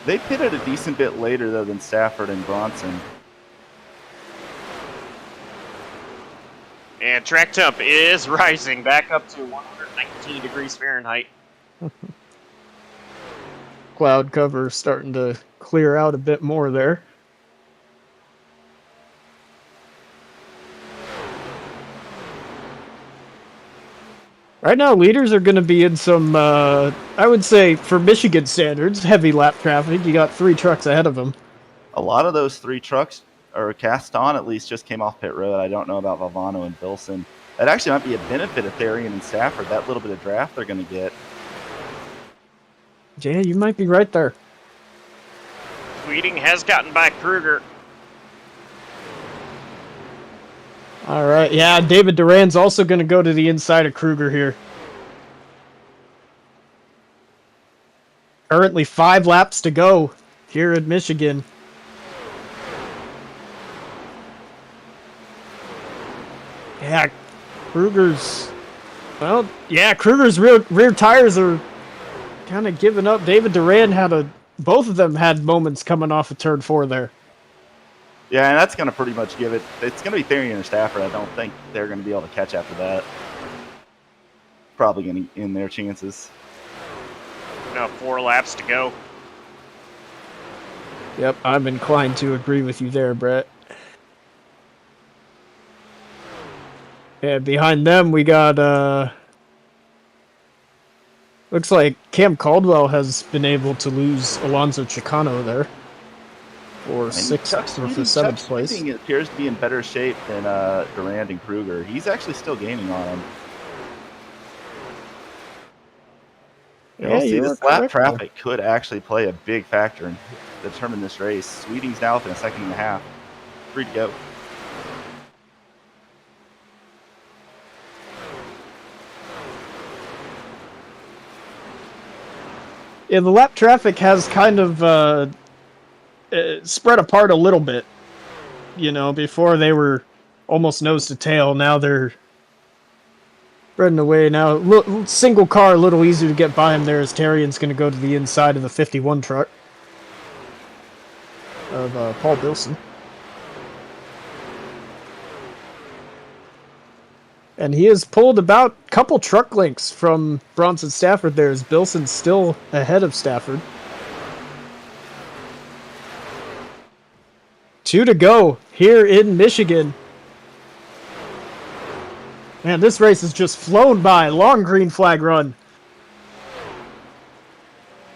They pitted a decent bit later, though, than Stafford and Bronson. And track temp is rising back up to 119 degrees Fahrenheit. Cloud cover starting to clear out a bit more there. Right now, leaders are going to be in some, I would say, for Michigan standards, heavy lap traffic. You got 3 trucks ahead of them. A lot of those 3 trucks, or Caston at least, just came off pit road. I don't know about Valvano and Bilson. That actually might be a benefit of Therian and Stafford, that little bit of draft they're going to get. Yeah, you might be right there. Sweeting has gotten by Kruger. All right, yeah, David Duran's also going to go to the inside of Kruger here. Currently 5 laps to go here in Michigan. Yeah, Kruger's... Well, yeah, Kruger's rear tires are kind of giving up. David Duran had both of them had moments coming off of turn 4 there. Yeah, and that's going to pretty much give it. It's going to be Therian and Stafford. I don't think they're going to be able to catch after that. Probably going to end their chances. Now 4 laps to go. Yep, I'm inclined to agree with you there, Brett. Yeah, behind them we got, looks like Cam Caldwell has been able to lose Alonso Chicano there for 6th or for 7th place. Sweeting appears to be in better shape than Durand and Kruger. He's actually still gaining on him. Yeah, we'll see. you are This lap correct, traffic could actually play a big factor in determining this race. Sweeting's now within a second and a half. 3 to go. Yeah, the lap traffic has kind of spread apart a little bit. You know, before they were almost nose to tail. Now they're spreading away. Now, single car, a little easier to get by him there as Terrian's going to go to the inside of the 51 truck of Paul Bilson. And he has pulled about a couple truck lengths from Bronson Stafford there as Bilson's still ahead of Stafford. 2 to go here in Michigan. Man, this race has just flown by. Long green flag run.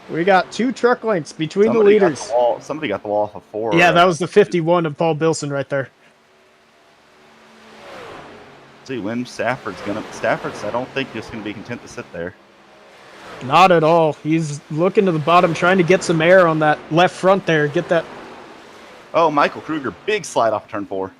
We got 2 truck lengths between the leaders. Somebody got the wall off of 4. Yeah, that was the 51 of Paul Bilson right there. See when Stafford's, I don't think just gonna be content to sit there. Not at all. He's looking to the bottom, trying to get some air on that left front there. Get that. Oh, Michael Kruger, big slide off turn 4.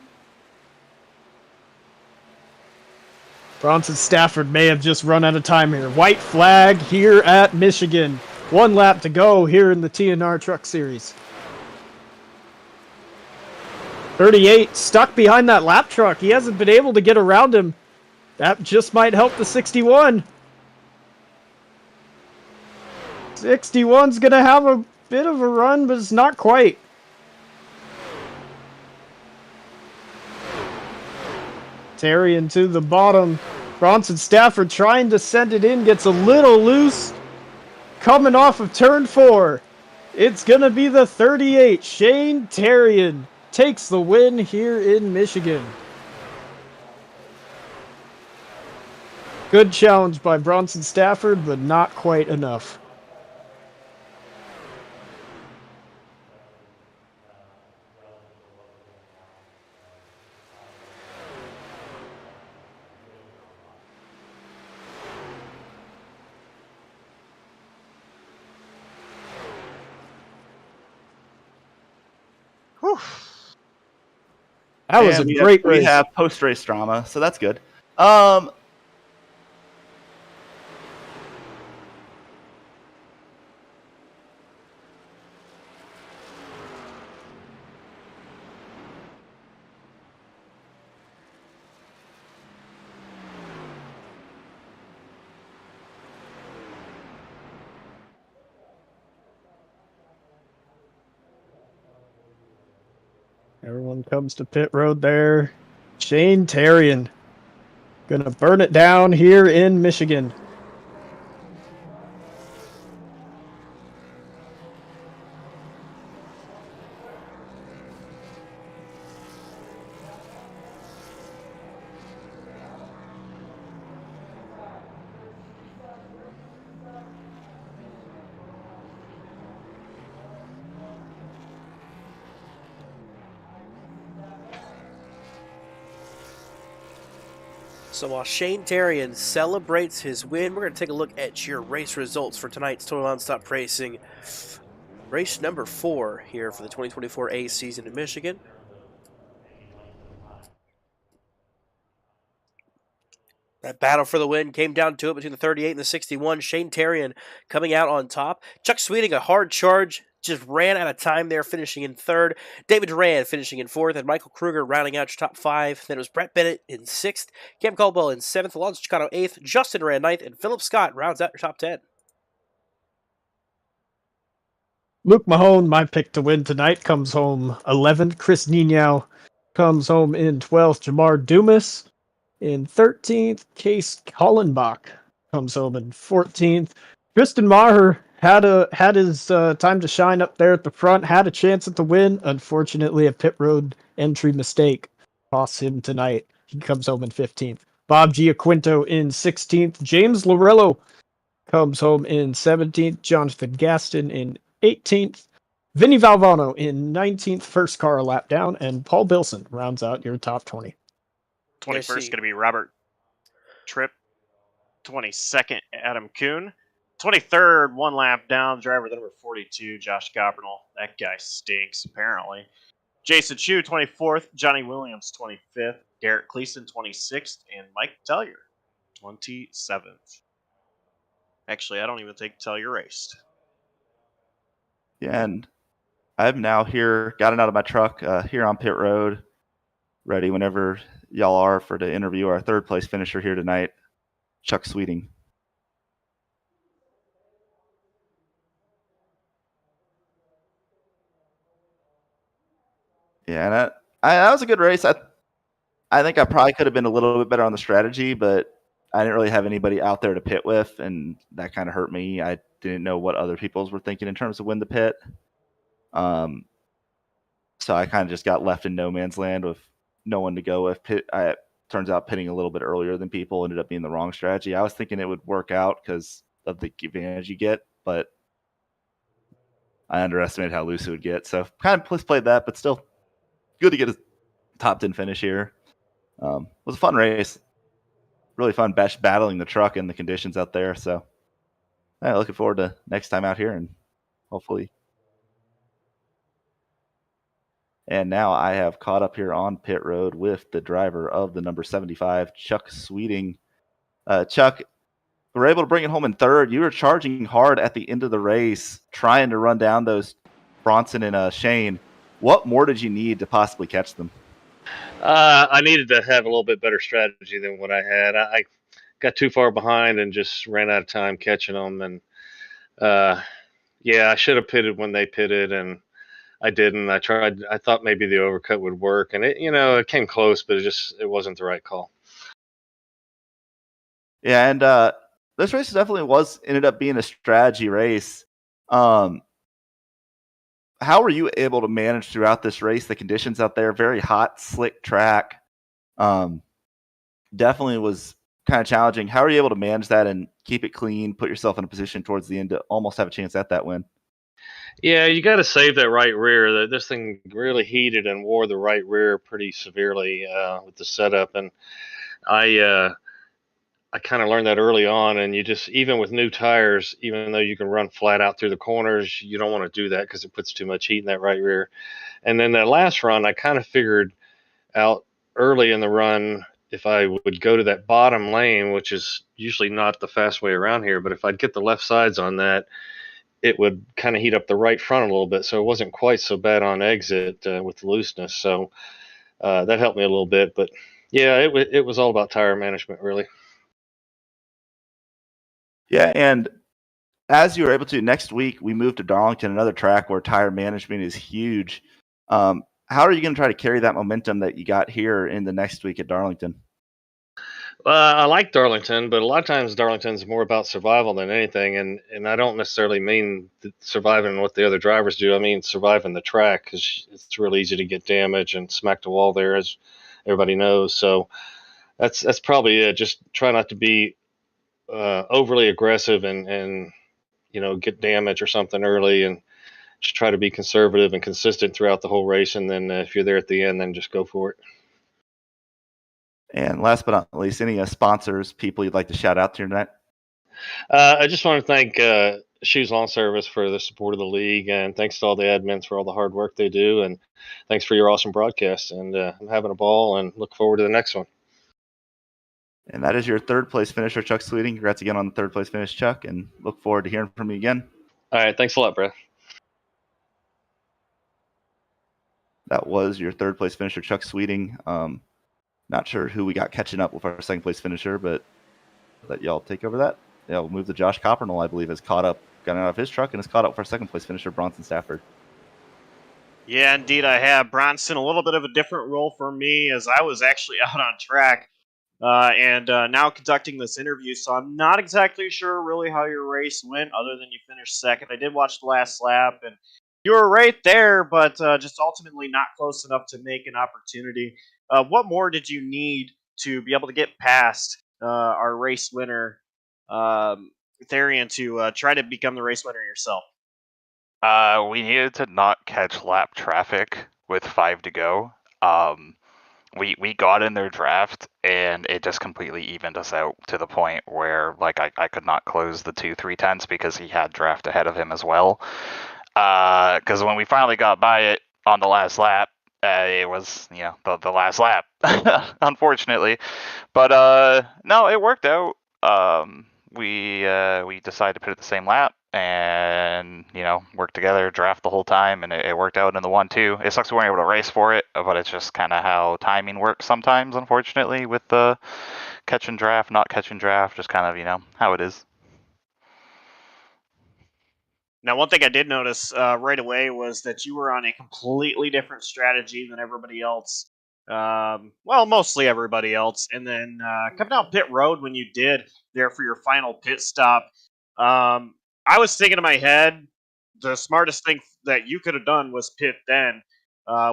Bronson Stafford may have just run out of time here. White flag here at Michigan. 1 lap to go here in the TNR Truck Series. 38 stuck behind that lap truck. He hasn't been able to get around him. That just might help the 61. 61's going to have a bit of a run, but it's not quite. Terrian to the bottom. Bronson Stafford trying to send it in. Gets a little loose. Coming off of turn 4. It's going to be the 38. Shane Terrian takes the win here in Michigan. Good challenge by Bronson Stafford, but not quite enough. Whew. That was a great race. We have post-race drama, so that's good. Everyone comes to pit road there. Shane Terrian gonna burn it down here in Michigan. So while Shane Terrian celebrates his win, we're going to take a look at your race results for tonight's Total Nonstop Racing. Race number 4 here for the 2024 A season in Michigan. That battle for the win came down to it between the 38 and the 61. Shane Terrian coming out on top. Chuck Sweeting, a hard charge, just ran out of time there, finishing in 3rd. David Duran finishing in 4th, and Michael Kruger rounding out your top 5. Then it was Brett Bennett in 6th, Cam Caldwell in 7th, Alonso Chicano 8th, Justin Duran 9th, and Philip Scott rounds out your top 10. Luke Mahone, my pick to win tonight, comes home 11th. Chris Nino comes home in 12th. Jamar Dumas in 13th. Case Hollenbach comes home in 14th. Tristan Maher had his time to shine up there at the front, had a chance at the win. Unfortunately, a pit road entry mistake costs him tonight. He comes home in 15th. Bob Giaquinto in 16th. James Larillo comes home in 17th. Jonathan Gaston in 18th. Vinny Valvano in 19th, first car a lap down, and Paul Bilson rounds out your top 20. 21st going to be Robert Tripp. 22nd, Adam Kuhn. 23rd, 1 lap down. Driver number 42, Josh Gopernal. That guy stinks, apparently. Jason Schue, 24th. Johnny Williams, 25th. Garrett Cleason, 26th. And Mike Tellier, 27th. Actually, I don't even think Tellier raced. Yeah, and I'm now here, gotten out of my truck here on pit road, ready whenever y'all are for to interview our third place finisher here tonight, Chuck Sweeting. Yeah, and that was a good race. I think I probably could have been a little bit better on the strategy, but I didn't really have anybody out there to pit with, and that kind of hurt me. I didn't know what other people's were thinking in terms of when to pit. So I kind of just got left in no man's land with no one to go with. Turns out pitting a little bit earlier than people ended up being the wrong strategy. I was thinking it would work out because of the advantage you get, but I underestimated how loose it would get. So kind of played that, but still good to get a top 10 finish here. It was a fun race. Really fun battling the truck and the conditions out there. So yeah, looking forward to next time out here and hopefully. And now I have caught up here on pit road with the driver of the number 75, Chuck Sweeting. Chuck, we were able to bring it home in third. You were charging hard at the end of the race, trying to run down those Bronson and Shane. What more did you need to possibly catch them? I needed to have a little bit better strategy than what I had. I got too far behind and just ran out of time catching them. And I should have pitted when they pitted, and I didn't. I tried. I thought maybe the overcut would work, and it came close, but it wasn't the right call. Yeah, and this race definitely ended up being a strategy race. How were you able to manage throughout this race? The conditions out there, very hot, slick track. Definitely was kind of challenging. How are you able to manage that and keep it clean, put yourself in a position towards the end to almost have a chance at that win? Yeah, you got to save that right rear. This thing really heated and wore the right rear pretty severely with the setup, and I kind of learned that early on. And you just, even with new tires, even though you can run flat out through the corners, you don't want to do that because it puts too much heat in that right rear. And then that last run, I kind of figured out early in the run if I would go to that bottom lane, which is usually not the fast way around here, but if I'd get the left sides on that, it would kind of heat up the right front a little bit. So it wasn't quite so bad on exit with the looseness. So that helped me a little bit. But yeah, it was all about tire management, really. Yeah, and as you were able to, next week we moved to Darlington, another track where tire management is huge. How are you going to try to carry that momentum that you got here in the next week at Darlington? I like Darlington, but a lot of times Darlington's more about survival than anything, and I don't necessarily mean surviving what the other drivers do. I mean surviving the track, because it's real easy to get damage and smack the wall there, as everybody knows. So that's probably it. Just try not to be overly aggressive and get damage or something early, and just try to be conservative and consistent throughout the whole race. And then if you're there at the end, then just go for it. And last but not least, any sponsors, people you'd like to shout out to tonight? I just want to thank Schue's Lawn Service for the support of the league, and thanks to all the admins for all the hard work they do, and thanks for your awesome broadcast. And I'm having a ball and look forward to the next one. And that is your third place finisher, Chuck Sweeting. Congrats again on the third place finish, Chuck, and look forward to hearing from you again. All right, thanks a lot, Brad. That was your third place finisher, Chuck Sweeting. Not sure who we got catching up with our second place finisher, but let y'all take over that. Yeah, we'll move to Josh Coppernell, I believe, has caught up, gotten out of his truck, and has caught up with our second place finisher, Bronson Stafford. Yeah, indeed, I have. Bronson, a little bit of a different role for me, as I was actually out on track and now conducting this interview, so I'm not exactly sure really how your race went, other than you finished second. I did watch the last lap, and you were right there, but just ultimately not close enough to make an opportunity. What more did you need to be able to get past our race winner, Therian, to try to become the race winner yourself? We needed to not catch lap traffic with 5 to go. we got in their draft and it just completely evened us out to the point where like I could not close the 2-3 tenths because he had draft ahead of him as well. Because when we finally got by it on the last lap, it was the last lap, unfortunately. But no, it worked out. We decided to put it the same lap and work together, draft the whole time, and it worked out in the 1-2. It sucks we weren't able to race for it, but it's just kind of how timing works sometimes, unfortunately, with the catch and draft, not catch and draft, just kind of how it is. Now, one thing I did notice right away was that you were on a completely different strategy than everybody else. Well, mostly everybody else. And then coming down pit road when you did there for your final pit stop, I was thinking in my head, the smartest thing that you could have done was pit then,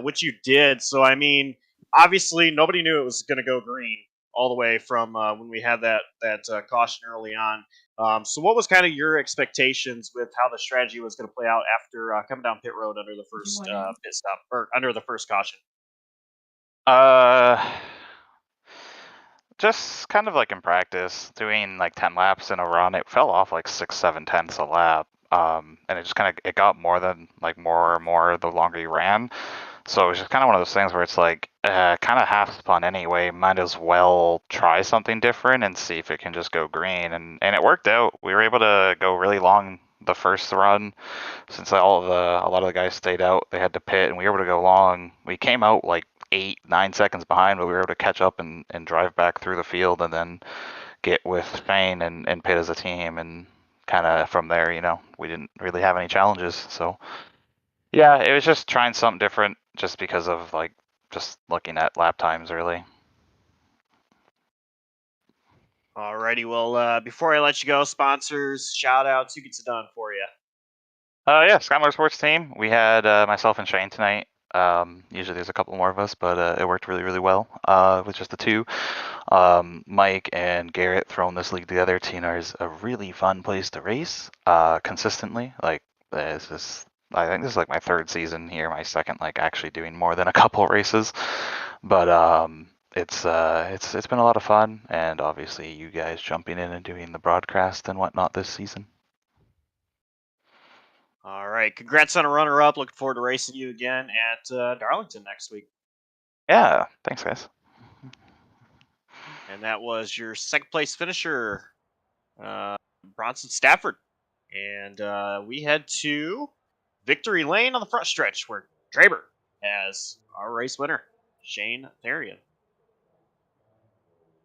which you did. So, I mean, obviously nobody knew it was going to go green all the way from when we had that caution early on. So what was kind of your expectations with how the strategy was going to play out after coming down pit road under the first pit stop or under the first caution? Just kind of like in practice, doing like 10 laps in a run, it fell off like 6-7 tenths a lap. And it just it got more and more the longer you ran. So it was just kind of one of those things where it's like, kind of half spun anyway. Might as well try something different and see if it can just go green. And it worked out. We were able to go really long the first run, since a lot of the guys stayed out. They had to pit, and we were able to go long. We came out like 8-9 seconds behind, but we were able to catch up and drive back through the field, and then get with Shane and pit as a team. And kind of from there, we didn't really have any challenges. So yeah, it was just trying something different, just because of like just looking at lap times, really. Alrighty, well, before I let you go, sponsors, shout outs, who gets it done for you? Yeah, Sky Motorsports team. We had myself and Shane tonight. Usually there's a couple more of us, but it worked really, really well with just the two. Mike and Garrett throwing this league together. TNR is a really fun place to race consistently. Like, I think this is like my third season here, my second like actually doing more than a couple races. But it's been a lot of fun, and obviously you guys jumping in and doing the broadcast and whatnot this season. All right, congrats on a runner-up. Looking forward to racing you again at Darlington next week. Yeah, thanks guys. And that was your second place finisher, Bronson Stafford. And we head to Victory Lane on the front stretch, where Draber has our race winner, Shane Therian.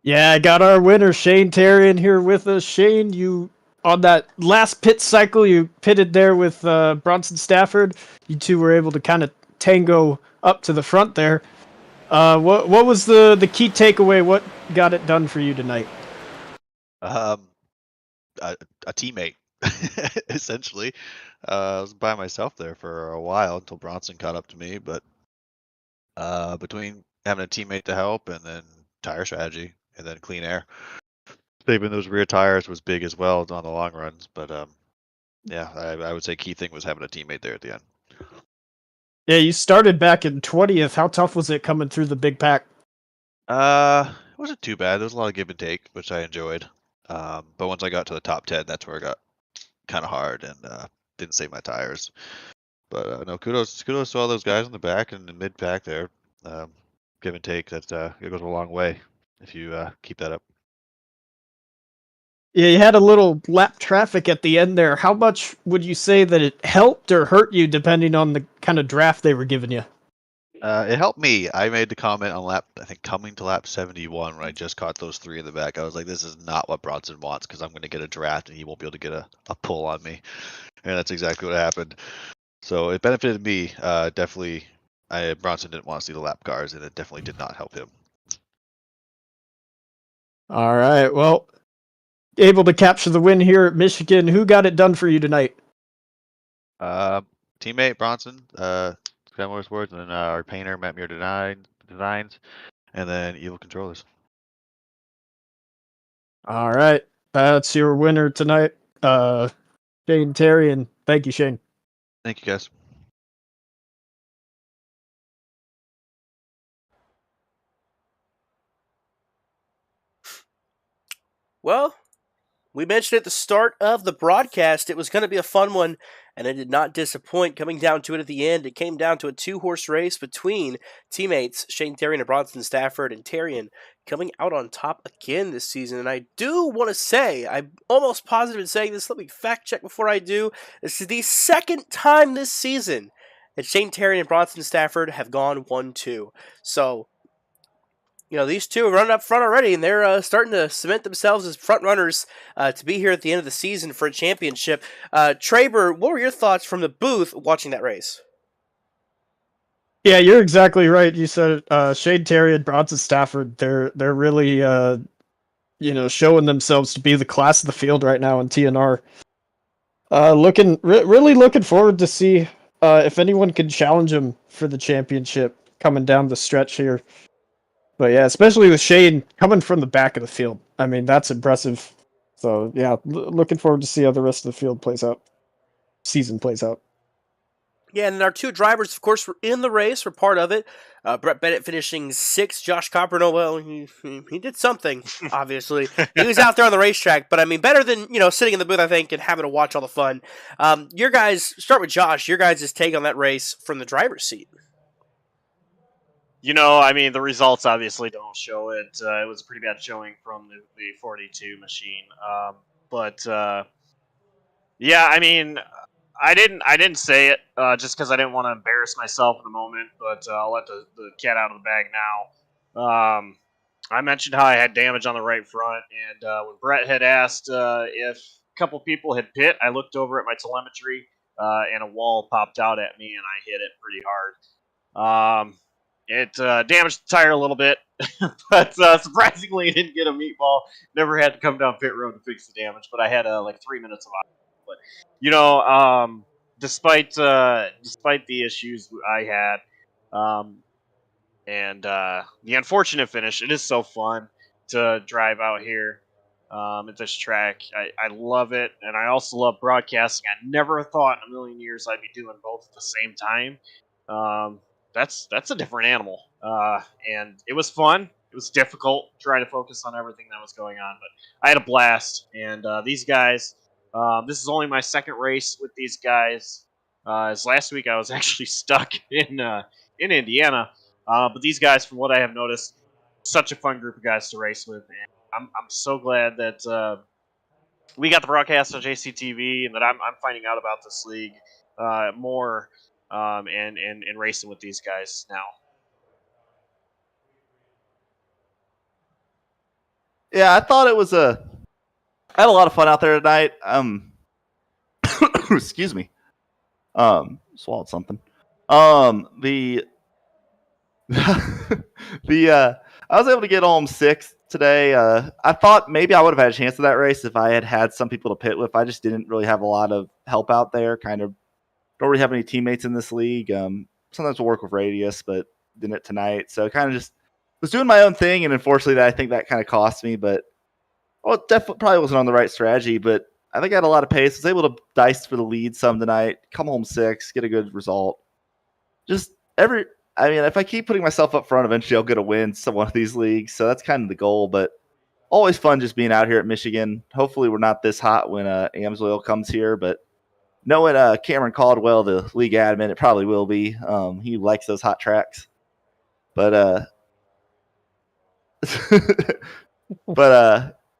Yeah, I got our winner, Shane Therian, here with us. Shane, you on that last pit cycle, you pitted there with Bronson Stafford. You two were able to kind of tango up to the front there. What was the key takeaway? What got it done for you tonight? A teammate, essentially. I was by myself there for a while until Bronson caught up to me, but between having a teammate to help and then tire strategy and then clean air, saving those rear tires was big as well on the long runs. But yeah, I would say key thing was having a teammate there at the end. Yeah, you started back in 20th. How tough was it coming through the big pack? It wasn't too bad. There was a lot of give and take, which I enjoyed. But once I got to the top 10, that's where it got kind of hard and didn't save my tires. But no, kudos to all those guys in the back and the mid pack there. Give and take, that it goes a long way if you keep that up. Yeah, you had a little lap traffic at the end there. How much would you say that it helped or hurt you, depending on the kind of draft they were giving you? It helped me. I made the comment on coming to lap 71 when I just caught those three in the back. I was like, this is not what Bronson wants, because I'm going to get a draft and he won't be able to get a pull on me. And that's exactly what happened. So it benefited me. Definitely, Bronson didn't want to see the lap cars, and it definitely did not help him. All right, well, able to capture the win here at Michigan. Who got it done for you tonight? Teammate Bronson, Sky Motorsports, and then our painter Matt Muir Designs, and then Evil Controllers. All right, that's your winner tonight, Shane Therian. Thank you, Shane. Thank you, guys. Well, we mentioned at the start of the broadcast it was going to be a fun one, and it did not disappoint. Coming down to it at the end, it came down to a two-horse race between teammates Shane Terrian and Bronson Stafford, and Terrian coming out on top again this season. And I do want to say, I'm almost positive in saying this, let me fact check before I do. This is the second time this season that Shane Terrian and Bronson Stafford have gone 1-2. So, these two are running up front already, and they're starting to cement themselves as front runners to be here at the end of the season for a championship. Traber, what were your thoughts from the booth watching that race? Yeah, you're exactly right. You said Shade Terry and Bronson Stafford. They're really showing themselves to be the class of the field right now in TNR. Really looking forward to see if anyone can challenge them for the championship coming down the stretch here. But yeah, especially with Shane coming from the back of the field. I mean, that's impressive. So yeah, looking forward to see how the rest of the field season plays out. Yeah, and our two drivers, of course, were in the race, were part of it. Brett Bennett finishing 6th. Josh Copperno, well, he did something, obviously. He was out there on the racetrack, but I mean, better than, sitting in the booth, I think, and having to watch all the fun. Your guys, start with Josh, your guys' take on that race from the driver's seat. The results obviously don't show it. It was a pretty bad showing from the 42 machine. Yeah, I didn't say it just because I didn't want to embarrass myself in the moment, but I'll let the cat out of the bag now. I mentioned how I had damage on the right front, and when Brett had asked if a couple people had pit, I looked over at my telemetry, and a wall popped out at me, and I hit it pretty hard. It damaged the tire a little bit, but surprisingly, it didn't get a meatball. Never had to come down pit road to fix the damage, but I had 3 minutes of it. But despite the issues I had, and the unfortunate finish, it is so fun to drive out here at this track. I love it, and I also love broadcasting. I never thought in a million years I'd be doing both at the same time. That's a different animal, and it was fun. It was difficult trying to focus on everything that was going on, but I had a blast. And these guys, this is only my second race with these guys. As last week I was actually stuck in Indiana, but these guys, from what I have noticed, such a fun group of guys to race with, and I'm so glad that we got the broadcast on JCTV, and that I'm finding out about this league more. And racing with these guys now. Yeah, I thought it was I had a lot of fun out there tonight. Excuse me. Swallowed something. The I was able to get home 6th today. I thought maybe I would have had a chance of that race if I had some people to pit with. I just didn't really have a lot of help out there. Kind of don't really have any teammates in this league. Sometimes we'll work with Radius, but didn't tonight. So kind of just was doing my own thing, and unfortunately, I think that kind of cost me. But it definitely probably wasn't on the right strategy. But I think I had a lot of pace. Was able to dice for the lead some tonight. Come home 6th, get a good result. If I keep putting myself up front, eventually I'll get a win some one of these leagues. So that's kind of the goal. But always fun just being out here at Michigan. Hopefully we're not this hot when AmsOil comes here, but knowing Cameron Caldwell, the league admin, it probably will be. He likes those hot tracks. But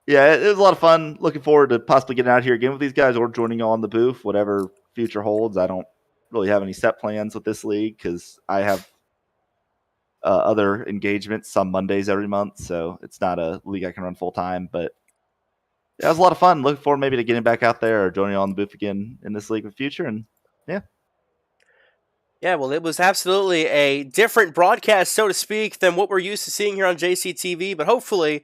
yeah, it was a lot of fun. Looking forward to possibly getting out here again with these guys or joining you on the booth, whatever future holds. I don't really have any set plans with this league because I have other engagements some Mondays every month, so it's not a league I can run full time. But yeah, it was a lot of fun. Looking forward maybe to getting back out there or joining you on the booth again in this league in the future. And yeah. Yeah, well, it was absolutely a different broadcast, so to speak, than what we're used to seeing here on JCTV, but hopefully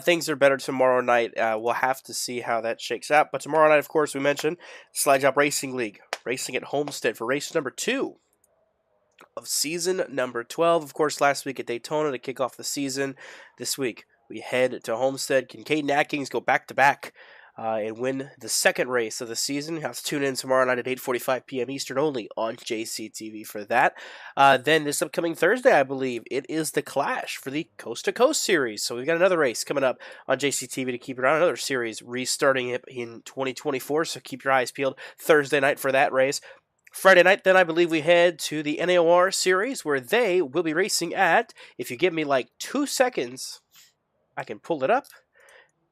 things are better tomorrow night. We'll have to see how that shakes out. But tomorrow night, of course, we mentioned Jawb Racing League, racing at Homestead for race number 2 of season number 12. Of course, last week at Daytona to kick off the season. This week, we head to Homestead. Kincaid and Atkins go back-to-back and win the second race of the season. You have to tune in tomorrow night at 8:45 p.m. Eastern only on JCTV for that. Then this upcoming Thursday, I believe, it is the Clash for the Coast to Coast series. So we've got another race coming up on JCTV to keep it on. Another series restarting it in 2024, so keep your eyes peeled Thursday night for that race. Friday night, then, I believe we head to the NAOR series where they will be racing at, if you give me like 2 seconds, I can pull it up.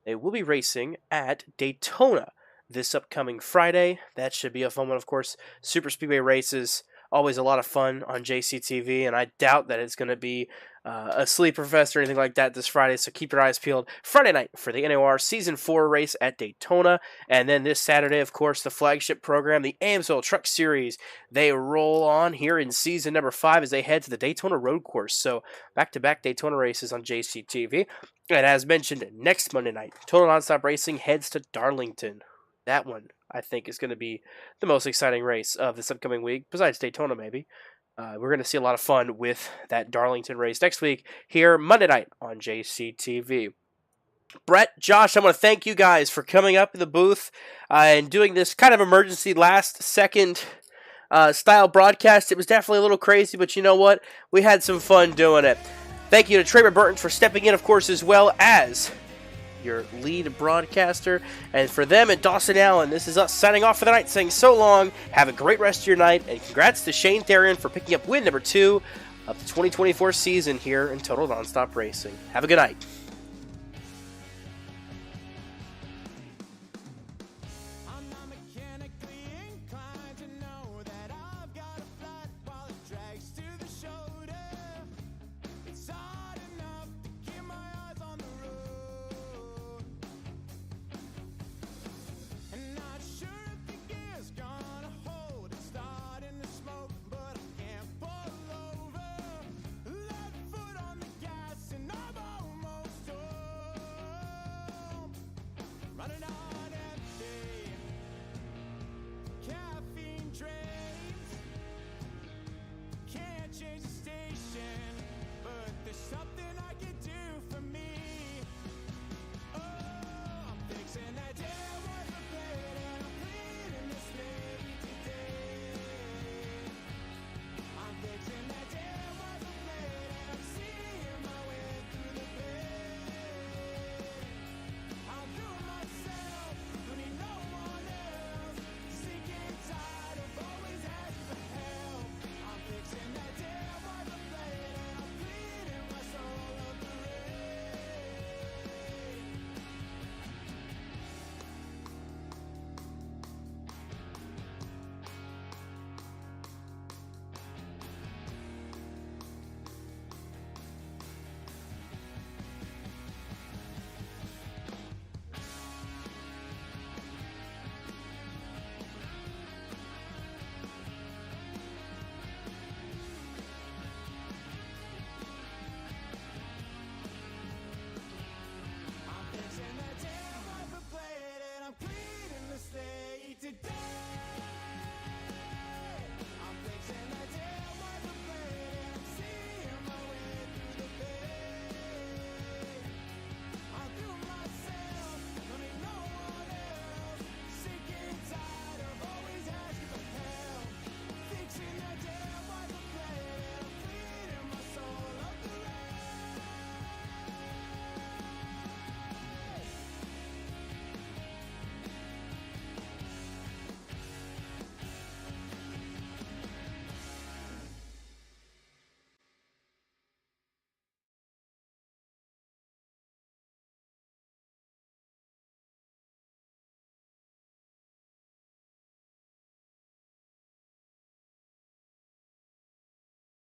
They will be racing at Daytona this upcoming Friday. That should be a fun one, of course. Super Speedway races, always a lot of fun on JCTV, and I doubt that it's going to be a sleeper fest or anything like that this Friday, so keep your eyes peeled. Friday night for the NAOR Season 4 race at Daytona, and then this Saturday, of course, the flagship program, the AmsOil Truck Series. They roll on here in Season number 5 as they head to the Daytona Road Course, so back-to-back Daytona races on JCTV. And as mentioned, next Monday night, Total Nonstop Racing heads to Darlington. That one, I think, is going to be the most exciting race of this upcoming week, besides Daytona, maybe. We're going to see a lot of fun with that Darlington race next week here Monday night on JCTV. Brett, Josh, I want to thank you guys for coming up in the booth and doing this kind of emergency last-second style broadcast. It was definitely a little crazy, but you know what? We had some fun doing it. Thank you to Trey Burton for stepping in, of course, as well as your lead broadcaster. And for them and Dawson Allen, this is us signing off for the night, saying so long, have a great rest of your night, and congrats to Shane Therian for picking up win number 2 of the 2024 season here in Total Nonstop Racing. Have a good night.